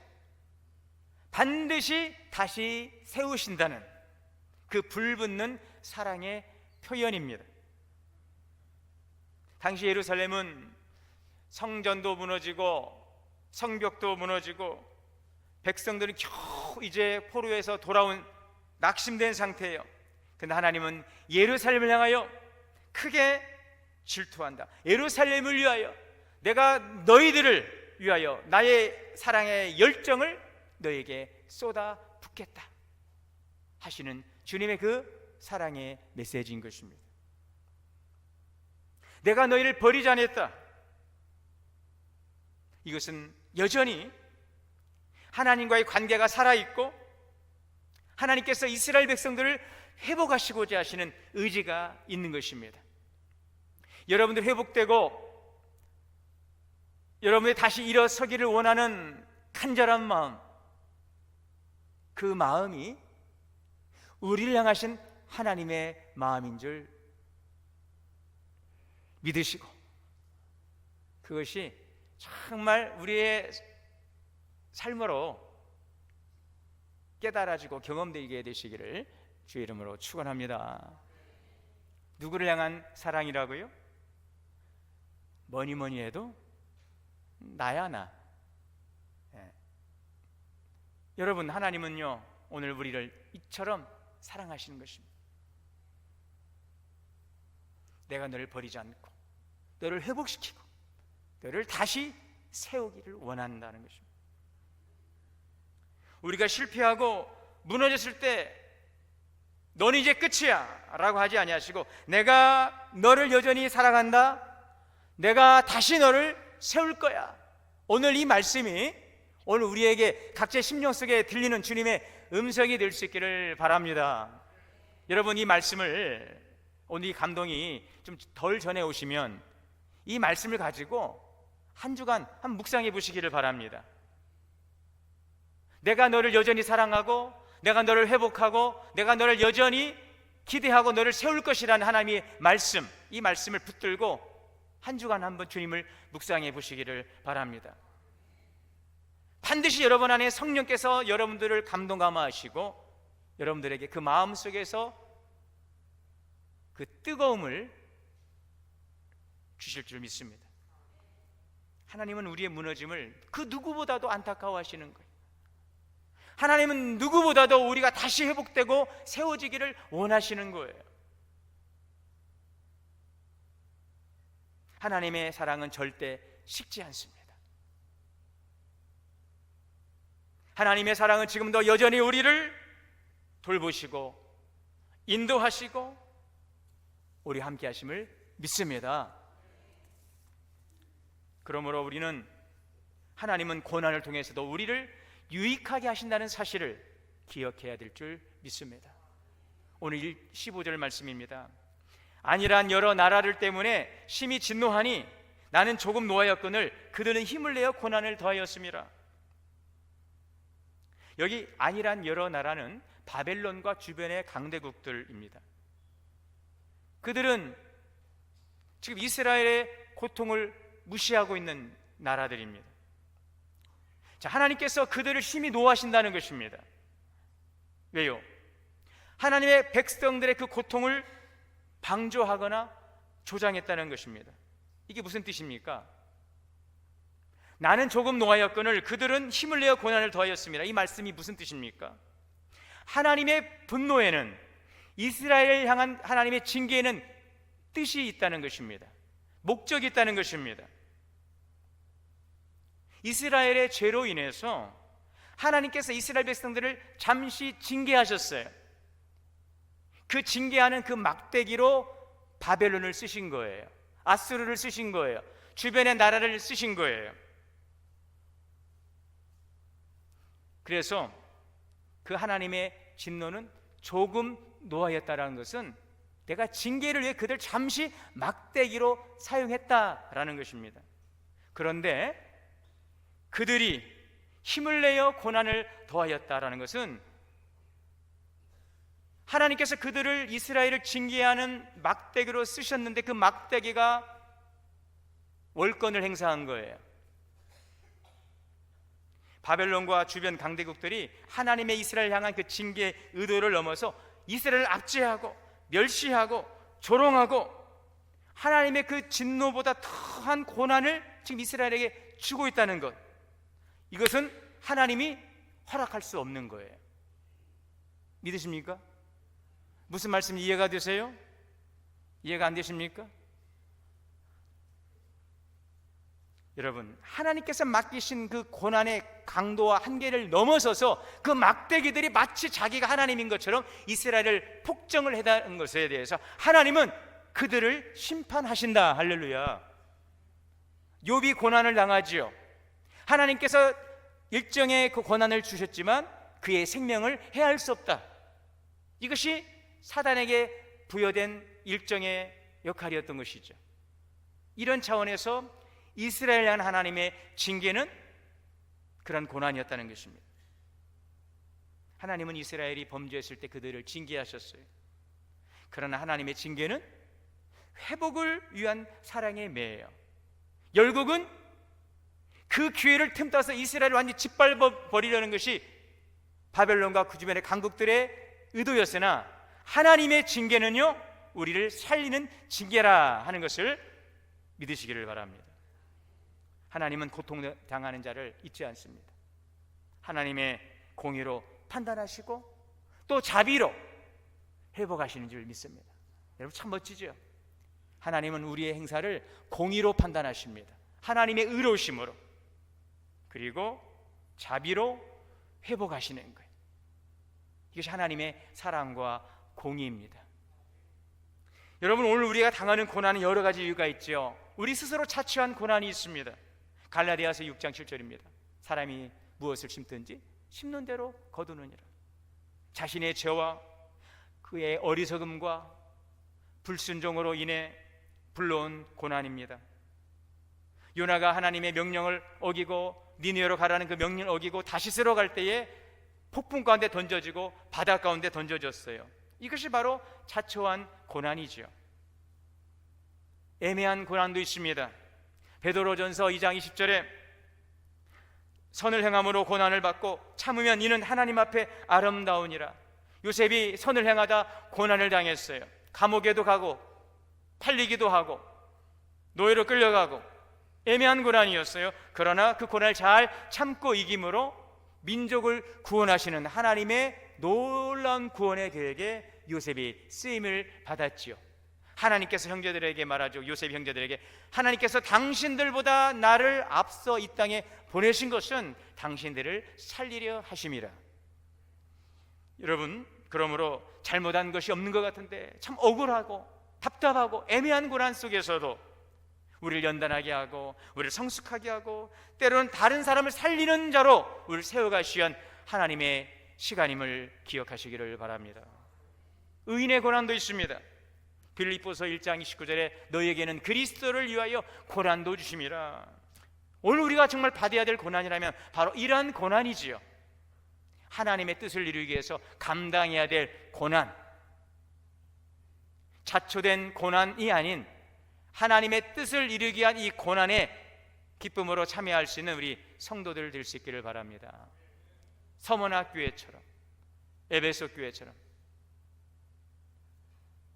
반드시 다시 세우신다는 그 불붙는 사랑의 표현입니다. 당시 예루살렘은 성전도 무너지고 성벽도 무너지고 백성들은 겨우 이제 포로에서 돌아온 낙심된 상태예요. 그런데 하나님은 예루살렘을 향하여 크게 질투한다. 예루살렘을 위하여 내가 너희들을 위하여 나의 사랑의 열정을 너에게 쏟아 붓겠다 하시는 주님의 그 사랑의 메시지인 것입니다. 내가 너희를 버리지 않았다. 이것은 여전히 하나님과의 관계가 살아있고 하나님께서 이스라엘 백성들을 회복하시고자 하시는 의지가 있는 것입니다. 여러분들 회복되고 여러분이 다시 일어서기를 원하는 간절한 마음, 그 마음이 우리를 향하신 하나님의 마음인 줄 믿으시고 그것이 정말 우리의 삶으로 깨달아지고 경험되게 되시기를 주의 이름으로 축원합니다. 누구를 향한 사랑이라고요? 뭐니 해도 나야 나. 여러분, 하나님은요 오늘 우리를 이처럼 사랑하시는 것입니다. 내가 너를 버리지 않고 너를 회복시키고 너를 다시 세우기를 원한다는 것입니다. 우리가 실패하고 무너졌을 때 너는 이제 끝이야 라고 하지 아니하시고 내가 너를 여전히 사랑한다. 내가 다시 너를 세울 거야. 오늘 이 말씀이 오늘 우리에게 각자의 심령 속에 들리는 주님의 음성이 될 수 있기를 바랍니다. 여러분, 이 말씀을 오늘 이 감동이 좀 덜 전해 오시면 이 말씀을 가지고 한 주간 한 묵상해 보시기를 바랍니다. 내가 너를 여전히 사랑하고 내가 너를 회복하고 내가 너를 여전히 기대하고 너를 세울 것이라는 하나님의 말씀, 이 말씀을 붙들고 한 주간 한번 주님을 묵상해 보시기를 바랍니다. 반드시 여러분 안에 성령께서 여러분들을 감동 감화하시고 여러분들에게 그 마음 속에서 그 뜨거움을 주실 줄 믿습니다. 하나님은 우리의 무너짐을 그 누구보다도 안타까워하시는 거예요. 하나님은 누구보다도 우리가 다시 회복되고 세워지기를 원하시는 거예요. 하나님의 사랑은 절대 식지 않습니다. 하나님의 사랑은 지금도 여전히 우리를 돌보시고 인도하시고 우리 함께 하심을 믿습니다. 그러므로 우리는 하나님은 고난을 통해서도 우리를 유익하게 하신다는 사실을 기억해야 될 줄 믿습니다. 오늘 15절 말씀입니다. 아니란 여러 나라들 때문에 심히 진노하니 나는 조금 노하였거늘 그들은 힘을 내어 고난을 더하였음이라. 여기 아니란 여러 나라는 바벨론과 주변의 강대국들입니다. 그들은 지금 이스라엘의 고통을 무시하고 있는 나라들입니다. 자, 하나님께서 그들을 심히 노하신다는 것입니다. 왜요? 하나님의 백성들의 그 고통을 방조하거나 조장했다는 것입니다. 이게 무슨 뜻입니까? 나는 조금 노하였거늘 그들은 힘을 내어 고난을 더하였습니다. 이 말씀이 무슨 뜻입니까? 하나님의 분노에는, 이스라엘을 향한 하나님의 징계에는 뜻이 있다는 것입니다. 목적이 있다는 것입니다. 이스라엘의 죄로 인해서 하나님께서 이스라엘 백성들을 잠시 징계하셨어요. 그 징계하는 그 막대기로 바벨론을 쓰신 거예요. 아수르를 쓰신 거예요. 주변의 나라를 쓰신 거예요. 그래서 그 하나님의 진노는 조금 노하였다라는 것은 내가 징계를 위해 그들 잠시 막대기로 사용했다라는 것입니다. 그런데 그들이 힘을 내어 고난을 더하였다라는 것은 하나님께서 그들을, 이스라엘을 징계하는 막대기로 쓰셨는데 그 막대기가 월권을 행사한 거예요. 바벨론과 주변 강대국들이 하나님의 이스라엘 향한 그 징계 의도를 넘어서 이스라엘을 압제하고 멸시하고 조롱하고 하나님의 그 진노보다 더한 고난을 지금 이스라엘에게 주고 있다는 것, 이것은 하나님이 허락할 수 없는 거예요. 믿으십니까? 무슨 말씀 이해가 되세요? 이해가 안 되십니까? 여러분, 하나님께서 맡기신 그 고난의 강도와 한계를 넘어서서 그 막대기들이 마치 자기가 하나님인 것처럼 이스라엘을 폭정을 해다는 것에 대해서 하나님은 그들을 심판하신다. 할렐루야. 욥이 고난을 당하지요. 하나님께서 일정의 그 고난을 주셨지만 그의 생명을 해할 수 없다. 이것이 사단에게 부여된 일정의 역할이었던 것이죠. 이런 차원에서 이스라엘 향한 하나님의 징계는 그런 고난이었다는 것입니다. 하나님은 이스라엘이 범죄했을 때 그들을 징계하셨어요. 그러나 하나님의 징계는 회복을 위한 사랑의 매예요. 결국은 그 기회를 틈타서 이스라엘을 완전히 짓밟아 버리려는 것이 바벨론과 그 주변의 강국들의 의도였으나 하나님의 징계는요, 우리를 살리는 징계라 하는 것을 믿으시기를 바랍니다. 하나님은 고통당하는 자를 잊지 않습니다. 하나님의 공의로 판단하시고 또 자비로 회복하시는 줄 믿습니다. 여러분, 참 멋지죠? 하나님은 우리의 행사를 공의로 판단하십니다. 하나님의 의로우심으로, 그리고 자비로 회복하시는 거예요. 이것이 하나님의 사랑과 공의입니다. 여러분, 오늘 우리가 당하는 고난은 여러 가지 이유가 있죠. 우리 스스로 자초한 고난이 있습니다. 갈라디아서 6장 7절입니다. 사람이 무엇을 심든지 심는 대로 거두느니라. 자신의 죄와 그의 어리석음과 불순종으로 인해 불러온 고난입니다. 요나가 하나님의 명령을 어기고 니느웨로 가라는 그 명령을 어기고 다시스로 갈 때에 폭풍 가운데 던져지고 바다 가운데 던져졌어요. 이것이 바로 자초한 고난이죠. 애매한 고난도 있습니다. 베드로전서 2장 20절에 선을 행함으로 고난을 받고 참으면 이는 하나님 앞에 아름다우니라. 요셉이 선을 행하다 고난을 당했어요. 감옥에도 가고 팔리기도 하고 노예로 끌려가고 애매한 고난이었어요. 그러나 그 고난을 잘 참고 이김으로 민족을 구원하시는 하나님의 놀라운 구원의 계획에 요셉이 쓰임을 받았지요. 하나님께서 형제들에게 말하죠. 요셉 형제들에게, 하나님께서 당신들보다 나를 앞서 이 땅에 보내신 것은 당신들을 살리려 하심이라. 여러분, 그러므로 잘못한 것이 없는 것 같은데 참 억울하고 답답하고 애매한 고난 속에서도 우리를 연단하게 하고 우리를 성숙하게 하고 때로는 다른 사람을 살리는 자로 우리를 세워가시기 위한 하나님의 시간임을 기억하시기를 바랍니다. 의인의 고난도 있습니다. 빌립보서 1장 29절에 너희에게는 그리스도를 위하여 고난도 주심이라. 오늘 우리가 정말 받아야 될 고난이라면 바로 이러한 고난이지요. 하나님의 뜻을 이루기 위해서 감당해야 될 고난, 자초된 고난이 아닌 하나님의 뜻을 이루기 위한 이 고난에 기쁨으로 참여할 수 있는 우리 성도들 될 수 있기를 바랍니다. 서머나 교회처럼, 에베소 교회처럼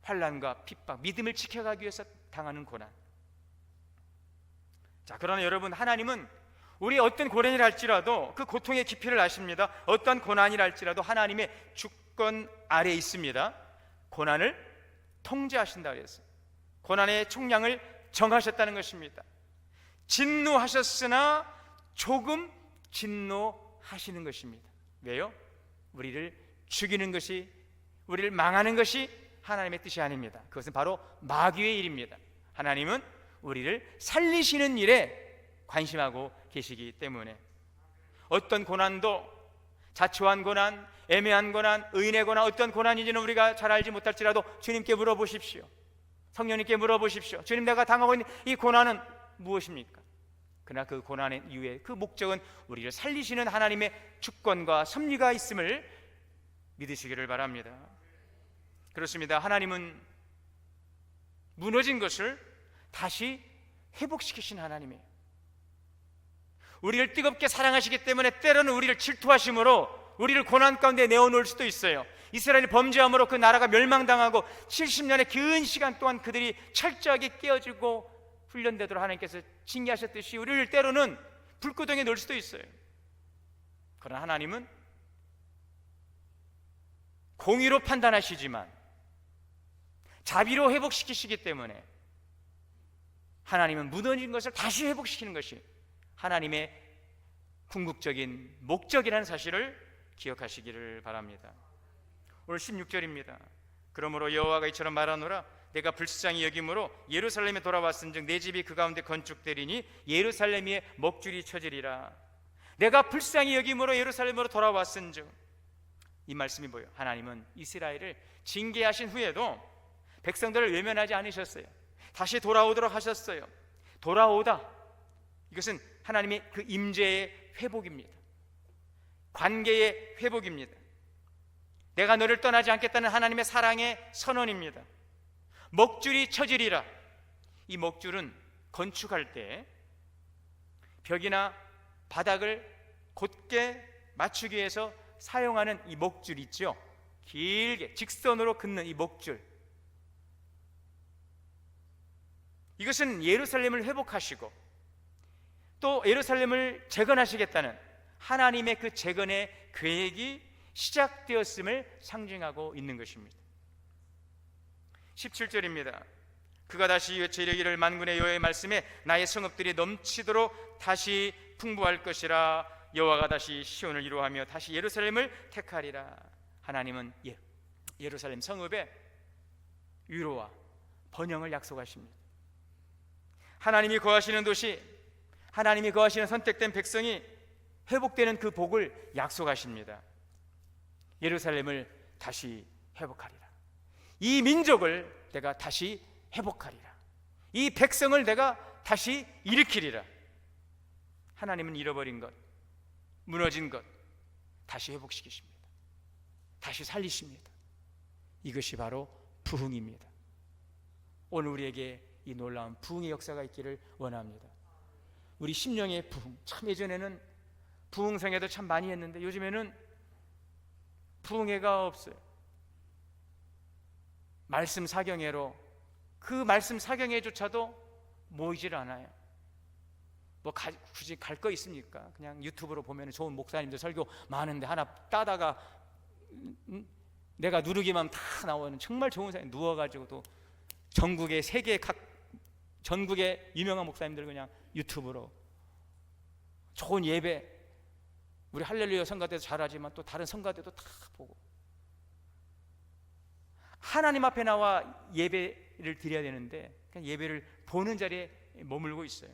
환난과 핍박, 믿음을 지켜가기 위해서 당하는 고난. 자, 그러나 여러분, 하나님은 우리 어떤 고난이라 할지라도 그 고통의 깊이를 아십니다. 어떤 고난이라 할지라도 하나님의 주권 아래에 있습니다. 고난을 통제하신다 그랬어요. 고난의 총량을 정하셨다는 것입니다. 진노하셨으나 조금 진노하시는 것입니다. 왜요? 우리를 죽이는 것이, 우리를 망하는 것이 하나님의 뜻이 아닙니다. 그것은 바로 마귀의 일입니다. 하나님은 우리를 살리시는 일에 관심하고 계시기 때문에 어떤 고난도, 자초한 고난, 애매한 고난, 의인의 고난, 어떤 고난인지는 우리가 잘 알지 못할지라도 주님께 물어보십시오. 성령님께 물어보십시오. 주님, 내가 당하고 있는 이 고난은 무엇입니까? 그러나 그 고난의 이유의 그 목적은 우리를 살리시는 하나님의 주권과 섭리가 있음을 믿으시기를 바랍니다. 그렇습니다. 하나님은 무너진 것을 다시 회복시키신 하나님이에요. 우리를 뜨겁게 사랑하시기 때문에 때로는 우리를 질투하심으로 우리를 고난 가운데 내어놓을 수도 있어요. 이스라엘이 범죄함으로 그 나라가 멸망당하고 70년의 긴 시간 동안 그들이 철저하게 깨어지고 훈련되도록 하나님께서 징계하셨듯이 우리를 때로는 불구덩이에 넣을 수도 있어요. 그러나 하나님은 공의로 판단하시지만 자비로 회복시키시기 때문에 하나님은 무너진 것을 다시 회복시키는 것이 하나님의 궁극적인 목적이라는 사실을 기억하시기를 바랍니다. 오늘 16절입니다. 그러므로 여호와가 이처럼 말하노라. 내가 불쌍히 여김으로 예루살렘에 돌아왔은즉 내 집이 그 가운데 건축되리니 예루살렘 위에 먹줄이 쳐지리라. 내가 불쌍히 여김으로 예루살렘으로 돌아왔은즉, 이 말씀이 뭐예요? 하나님은 이스라엘을 징계하신 후에도 백성들을 외면하지 않으셨어요. 다시 돌아오도록 하셨어요. 돌아오다, 이것은 하나님의 그 임재의 회복입니다. 관계의 회복입니다. 내가 너를 떠나지 않겠다는 하나님의 사랑의 선언입니다. 먹줄이 쳐지리라. 이 먹줄은 건축할 때 벽이나 바닥을 곧게 맞추기 위해서 사용하는 이 먹줄 있죠. 길게 직선으로 긋는 이 먹줄, 이것은 예루살렘을 회복하시고 또 예루살렘을 재건하시겠다는 하나님의 그 재건의 계획이 시작되었음을 상징하고 있는 것입니다. 17절입니다. 그가 다시 외쳐 이르기를 만군의 여호와의 말씀에 나의 성읍들이 넘치도록 다시 풍부할 것이라. 여호와가 다시 시온을 이루하며 다시 예루살렘을 택하리라. 하나님은 예루살렘 성읍의 위로와 번영을 약속하십니다. 하나님이 거하시는 도시, 하나님이 거하시는 선택된 백성이 회복되는 그 복을 약속하십니다. 예루살렘을 다시 회복하리라. 이 민족을 내가 다시 회복하리라. 이 백성을 내가 다시 일으키리라. 하나님은 잃어버린 것, 무너진 것 다시 회복시키십니다. 다시 살리십니다. 이것이 바로 부흥입니다. 오늘 우리에게 이 놀라운 부흥의 역사가 있기를 원합니다. 우리 심령의 부흥, 참 예전에는 부흥성회도 참 많이 했는데 요즘에는 부흥회가 없어요. 말씀 사경회로, 그 말씀 사경회조차도 모이질 않아요. 뭐 굳이 갈 거 있습니까? 그냥 유튜브로 보면 좋은 목사님들 설교 많은데 하나 따다가 내가 누르기만 다 나오는 정말 좋은 사람 누워가지고 또 전국의 세계 각 전국의 유명한 목사님들 그냥 유튜브로 좋은 예배, 우리 할렐루야 성가대도 잘하지만 또 다른 성가대도 다 보고 하나님 앞에 나와 예배를 드려야 되는데 그냥 예배를 보는 자리에 머물고 있어요.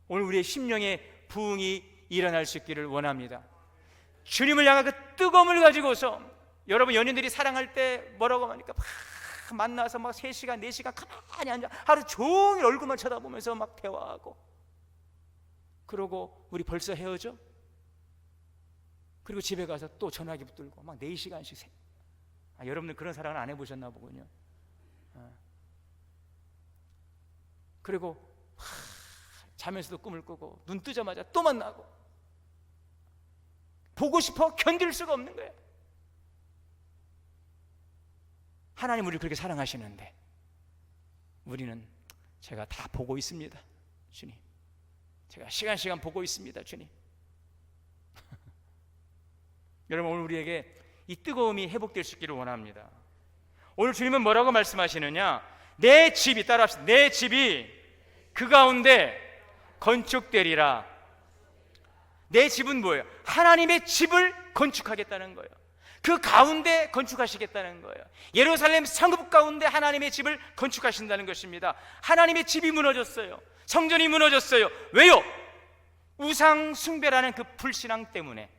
오늘 우리의 심령의 부흥이 일어날 수 있기를 원합니다. 주님을 향한 그 뜨거움을 가지고서, 여러분 연인들이 사랑할 때 뭐라고 하니까 막 만나서 막 3시간 4시간 가만히 앉아 하루 종일 얼굴만 쳐다보면서 막 대화하고, 그러고 우리 벌써 헤어져? 그리고 집에 가서 또 전화기 붙들고 막 4시간씩 여러분들 그런 사랑은 안 해보셨나 보군요. 그리고 자면서도 꿈을 꾸고 눈 뜨자마자 또 만나고 보고 싶어 견딜 수가 없는 거예요. 하나님 우리를 그렇게 사랑하시는데 우리는 제가 다 보고 있습니다 주님, 제가 시간 보고 있습니다 주님. 여러분 오늘 우리에게 이 뜨거움이 회복될 수 있기를 원합니다. 오늘 주님은 뭐라고 말씀하시느냐? 내 집이, 따라합시다. 내 집이 그 가운데 건축되리라. 내 집은 뭐예요? 하나님의 집을 건축하겠다는 거예요. 그 가운데 건축하시겠다는 거예요. 예루살렘 성읍 가운데 하나님의 집을 건축하신다는 것입니다. 하나님의 집이 무너졌어요. 성전이 무너졌어요. 왜요? 우상 숭배라는 그 불신앙 때문에.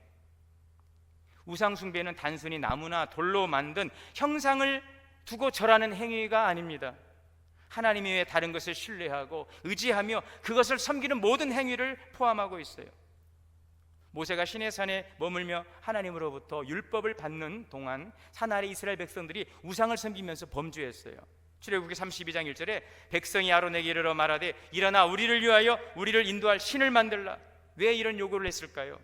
우상 숭배는 단순히 나무나 돌로 만든 형상을 두고 절하는 행위가 아닙니다. 하나님 외에 다른 것을 신뢰하고 의지하며 그것을 섬기는 모든 행위를 포함하고 있어요. 모세가 시내산에 머물며 하나님으로부터 율법을 받는 동안 산 아래 이스라엘 백성들이 우상을 섬기면서 범죄했어요. 출애굽기 32장 1절에 백성이 아론에게 이르러 말하되 일어나 우리를 위하여 우리를 인도할 신을 만들라. 왜 이런 요구를 했을까요?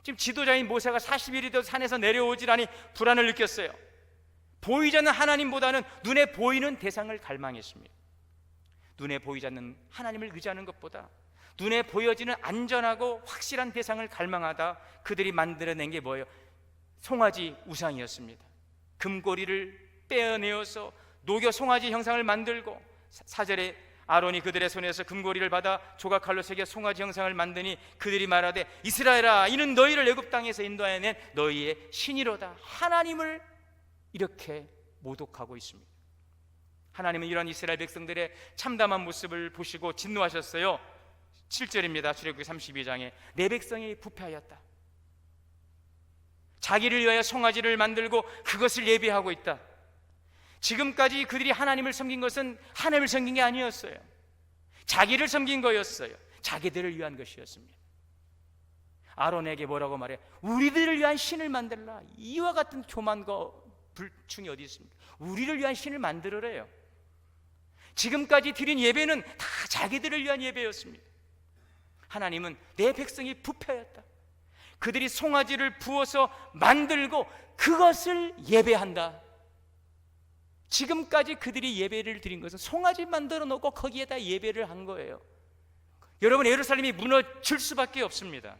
지금 지도자인 모세가 40일이 되어 산에서 내려오질 않으니 불안을 느꼈어요. 보이지 않는 하나님보다는 눈에 보이는 대상을 갈망했습니다. 눈에 보이지 않는 하나님을 의지하는 것보다 눈에 보여지는 안전하고 확실한 대상을 갈망하다 그들이 만들어낸 게 뭐예요? 송아지 우상이었습니다. 금고리를 떼어내어서 녹여 송아지 형상을 만들고 4절에 아론이 그들의 손에서 금고리를 받아 조각칼로 새겨 송아지 형상을 만드니 그들이 말하되 이스라엘아 이는 너희를 애굽 땅에서 인도하여낸 너희의 신이로다. 하나님을 이렇게 모독하고 있습니다. 하나님은 이런 이스라엘 백성들의 참담한 모습을 보시고 진노하셨어요. 7절입니다. 출애굽기 32장에 내 백성이 부패하였다. 자기를 위하여 송아지를 만들고 그것을 예배하고 있다. 지금까지 그들이 하나님을 섬긴 것은 하나님을 섬긴 게 아니었어요. 자기를 섬긴 거였어요. 자기들을 위한 것이었습니다. 아론에게 뭐라고 말해? 우리들을 위한 신을 만들라. 이와 같은 교만과 불충이 어디 있습니까? 우리를 위한 신을 만들으래요. 지금까지 드린 예배는 다 자기들을 위한 예배였습니다. 하나님은 내 백성이 부패하였다. 그들이 송아지를 부어서 만들고 그것을 예배한다. 지금까지 그들이 예배를 드린 것은 송아지 만들어 놓고 거기에다 예배를 한 거예요. 여러분, 예루살렘이 무너질 수밖에 없습니다.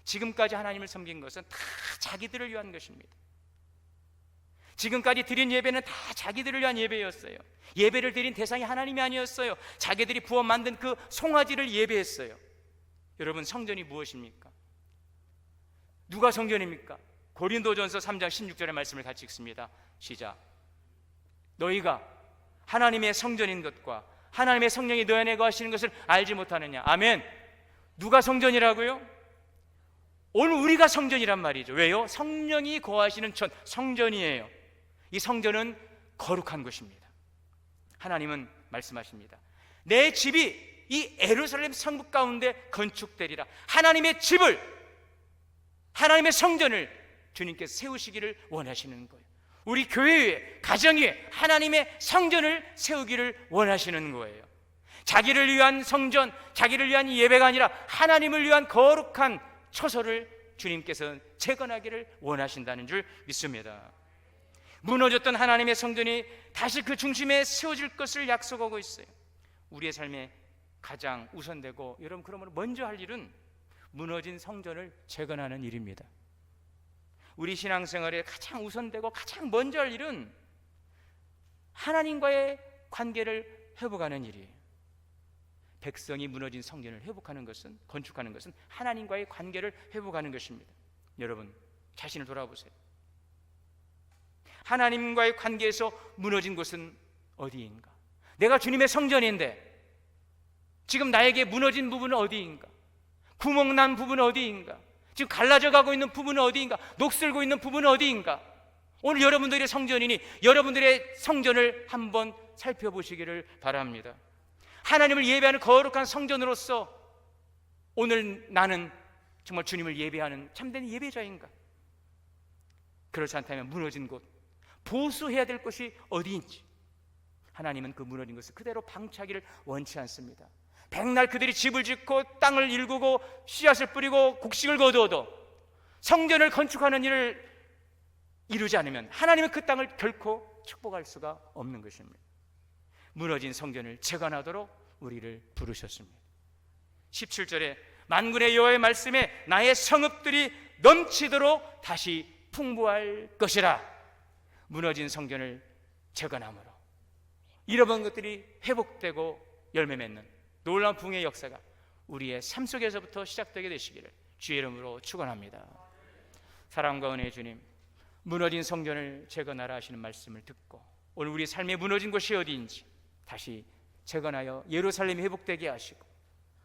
지금까지 하나님을 섬긴 것은 다 자기들을 위한 것입니다. 지금까지 드린 예배는 다 자기들을 위한 예배였어요. 예배를 드린 대상이 하나님이 아니었어요. 자기들이 부어 만든 그 송아지를 예배했어요. 여러분, 성전이 무엇입니까? 누가 성전입니까? 고린도전서 3장 16절의 말씀을 같이 읽습니다. 시작. 너희가 하나님의 성전인 것과 하나님의 성령이 너희 안에 거하시는 것을 알지 못하느냐. 아멘. 누가 성전이라고요? 오늘 우리가 성전이란 말이죠. 왜요? 성령이 거하시는 성전이에요. 이 성전은 거룩한 것입니다. 하나님은 말씀하십니다. 내 집이 이 예루살렘 성읍 가운데 건축되리라. 하나님의 집을, 하나님의 성전을 주님께서 세우시기를 원하시는 거예요. 우리 교회 위에, 가정 위에 하나님의 성전을 세우기를 원하시는 거예요. 자기를 위한 성전, 자기를 위한 예배가 아니라 하나님을 위한 거룩한 처소를 주님께서 재건하기를 원하신다는 줄 믿습니다. 무너졌던 하나님의 성전이 다시 그 중심에 세워질 것을 약속하고 있어요. 우리의 삶에 가장 우선되고, 여러분, 그러므로 먼저 할 일은 무너진 성전을 재건하는 일입니다. 우리 신앙생활에 가장 우선되고 가장 먼저 할 일은 하나님과의 관계를 회복하는 일이에요. 백성이 무너진 성전을 회복하는 것은, 건축하는 것은 하나님과의 관계를 회복하는 것입니다. 여러분, 자신을 돌아보세요. 하나님과의 관계에서 무너진 곳은 어디인가? 내가 주님의 성전인데 지금 나에게 무너진 부분은 어디인가? 구멍난 부분은 어디인가? 지금 갈라져 가고 있는 부분은 어디인가? 녹슬고 있는 부분은 어디인가? 오늘 여러분들의 성전이니 여러분들의 성전을 한번 살펴보시기를 바랍니다. 하나님을 예배하는 거룩한 성전으로서 오늘 나는 정말 주님을 예배하는 참된 예배자인가? 그렇지 않다면 무너진 곳, 보수해야 될 것이 어디인지, 하나님은 그 무너진 것을 그대로 방치하기를 원치 않습니다. 백날 그들이 집을 짓고 땅을 일구고 씨앗을 뿌리고 곡식을 거두어도 성전을 건축하는 일을 이루지 않으면 하나님은 그 땅을 결코 축복할 수가 없는 것입니다. 무너진 성전을 재건하도록 우리를 부르셨습니다. 17절에 만군의 여호와의 말씀에 나의 성읍들이 넘치도록 다시 풍부할 것이라. 무너진 성전을 재건함으로 잃어버린 것들이 회복되고 열매 맺는 놀라운 부흥의 역사가 우리의 삶 속에서부터 시작되게 되시기를 주의 이름으로 축원합니다. 사랑과 은혜의 주님, 무너진 성전을 재건하라 하시는 말씀을 듣고 오늘 우리 삶에 무너진 곳이 어디인지 다시 재건하여 예루살렘이 회복되게 하시고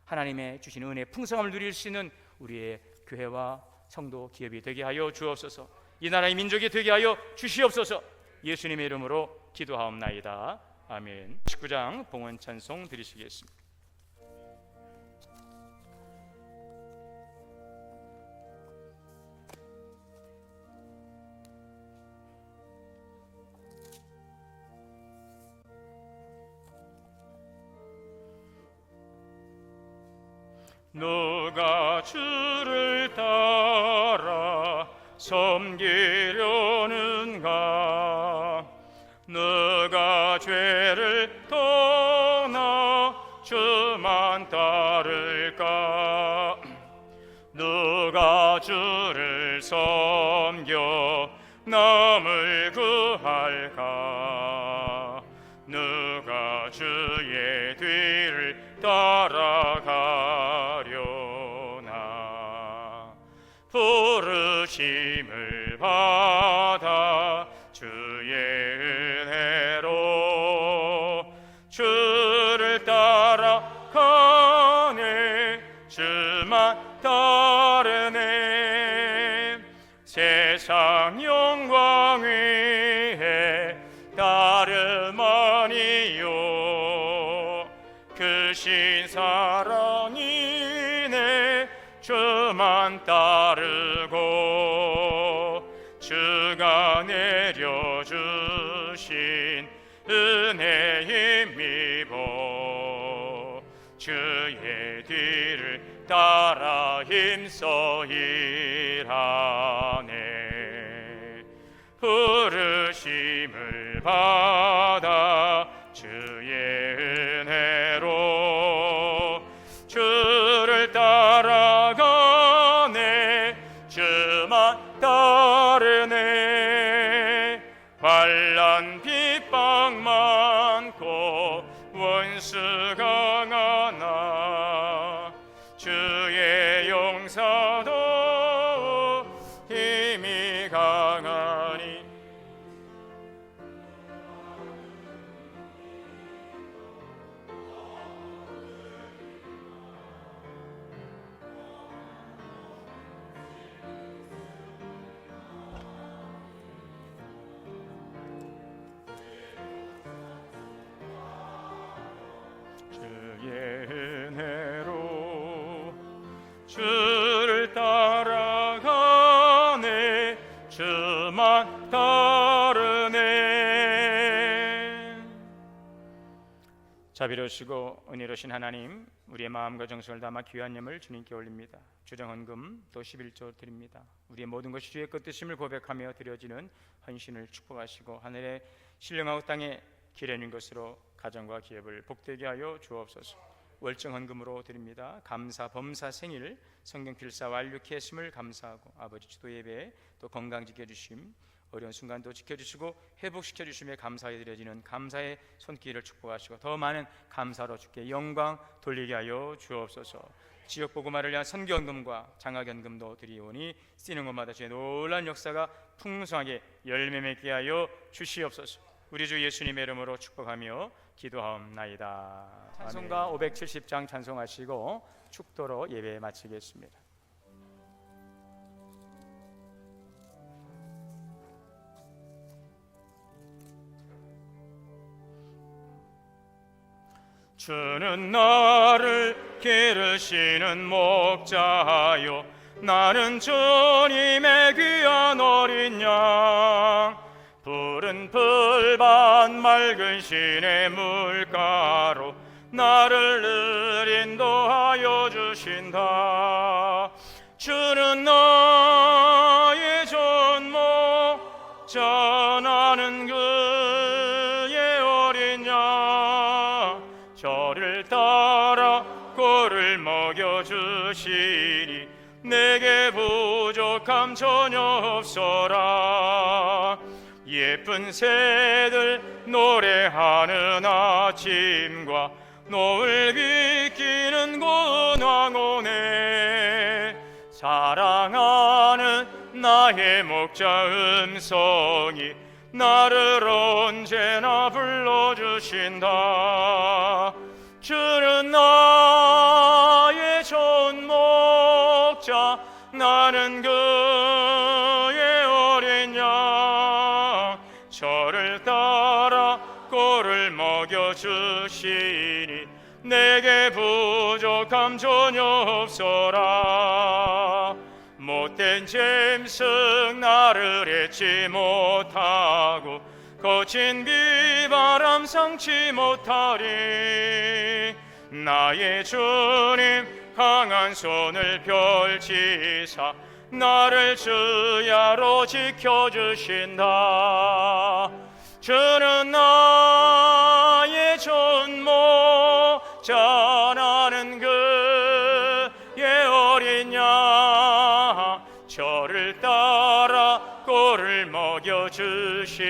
하나님의 주신 은혜의 풍성함을 누릴 수 있는 우리의 교회와 성도 기업이 되게 하여 주옵소서. 이 나라의 민족이 되게 하여 주시옵소서. 예수님의 이름으로 기도하옵나이다. 아멘. 19장 봉헌 찬송 드리시겠습니다. 누가 주를 따라 섬기려는가? 누가 죄를 떠나 주만 따를까? 누가 주를 섬겨 남을 구할까? 누가 주의 뒤를 따라가려나? 부르심을 받아 주의 은혜로 주를 따라가네. 주만 따르네. 세상 영광 위에 다름 아니요. 크신 사랑이네. 주만 따르고 주가 내려주신 은혜에 힘입어 주의 뒤를 따라 힘써 일하네. 부르심을 받아 주의 은혜로 주를 따라가네. 주만 따르네. 환난 핍박 많고 원수 강하나 주의 용서도 힘이 강하니. 주의 은혜로 주를 따라가네. 주만 따르네. 자비로우시고 은혜로우신 하나님, 우리의 마음과 정성을 담아 귀한 예물 주님께 올립니다. 주정헌금 또 11조 드립니다. 우리의 모든 것이 주의 뜻임을 고백하며 드려지는 헌신을 축복하시고 하늘에 신령하고 땅에 기련인 것으로 가정과 기업을 복되게 하여 주옵소서. 월정 헌금으로 드립니다. 감사 범사 생일 성경 필사 완료케 했음을 감사하고 아버지 주도 예배 또 건강 지켜주심 어려운 순간도 지켜주시고 회복시켜 주심에 감사해 드려지는 감사의 손길을 축복하시고 더 많은 감사로 주께 영광 돌리게 하여 주옵소서. 지역 복음화를 위한 선교헌금과 장학연금도 드리오니 쓰는 곳마다 주의 놀라운 역사가 풍성하게 열매 맺게 하여 주시옵소서. 우리 주 예수님의 이름으로 축복하며 기도하옵나이다. 찬송가 570장 찬송하시고 축도로 예배 마치겠습니다. 주는 나를 기르시는 목자요 나는 주님의 귀한 어린 양 푸른 풀밭 맑은 시내 물가로 나를 늘 인도하여 주신다. 주는 나의 전목자 나는 그의 어린 양 저를 따라 꼴을 먹여주시니 내게 부족함 전혀 없어라. 예쁜 새들 노래하는 아침과 노을 비키는 고운 황혼에 사랑하는 나의 목자 음성이 나를 언제나 불러주신다. 주는 나의 좋은 목자 나는 그의 어린 양 저를 따라 꼴을 먹여주시니 내게 부족함 전혀 없어라. 못된 짐승 나를 잊지 못하고 거친 비바람 상치 못하리. 나의 주님 강한 손을 펼치사 나를 주야로 지켜주신다. 주는 나의 전모 자라는 그의 어린 양 저를 따라 꼴을 먹여주시니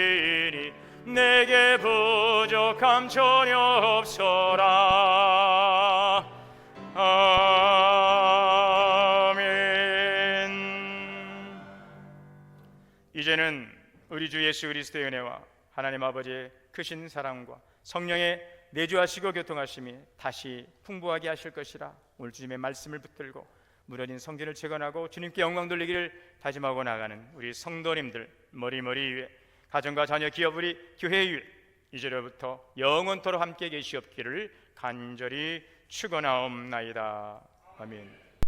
내게 부족함 전혀 없어라. 아멘. 이제는 우리 주 예수 그리스도의 은혜와 하나님 아버지의 크신 사랑과 성령의 내주하시고 교통하심이 다시 풍부하게 하실 것이라. 오늘 주님의 말씀을 붙들고 무너진 성전을 재건하고 주님께 영광 돌리기를 다짐하고 나가는 우리 성도님들 머리머리 위에 가정과 자녀 기업 우리 교회 위에 이제로부터 영원토록 함께 계시옵기를 간절히 축원하옵나이다. 아멘.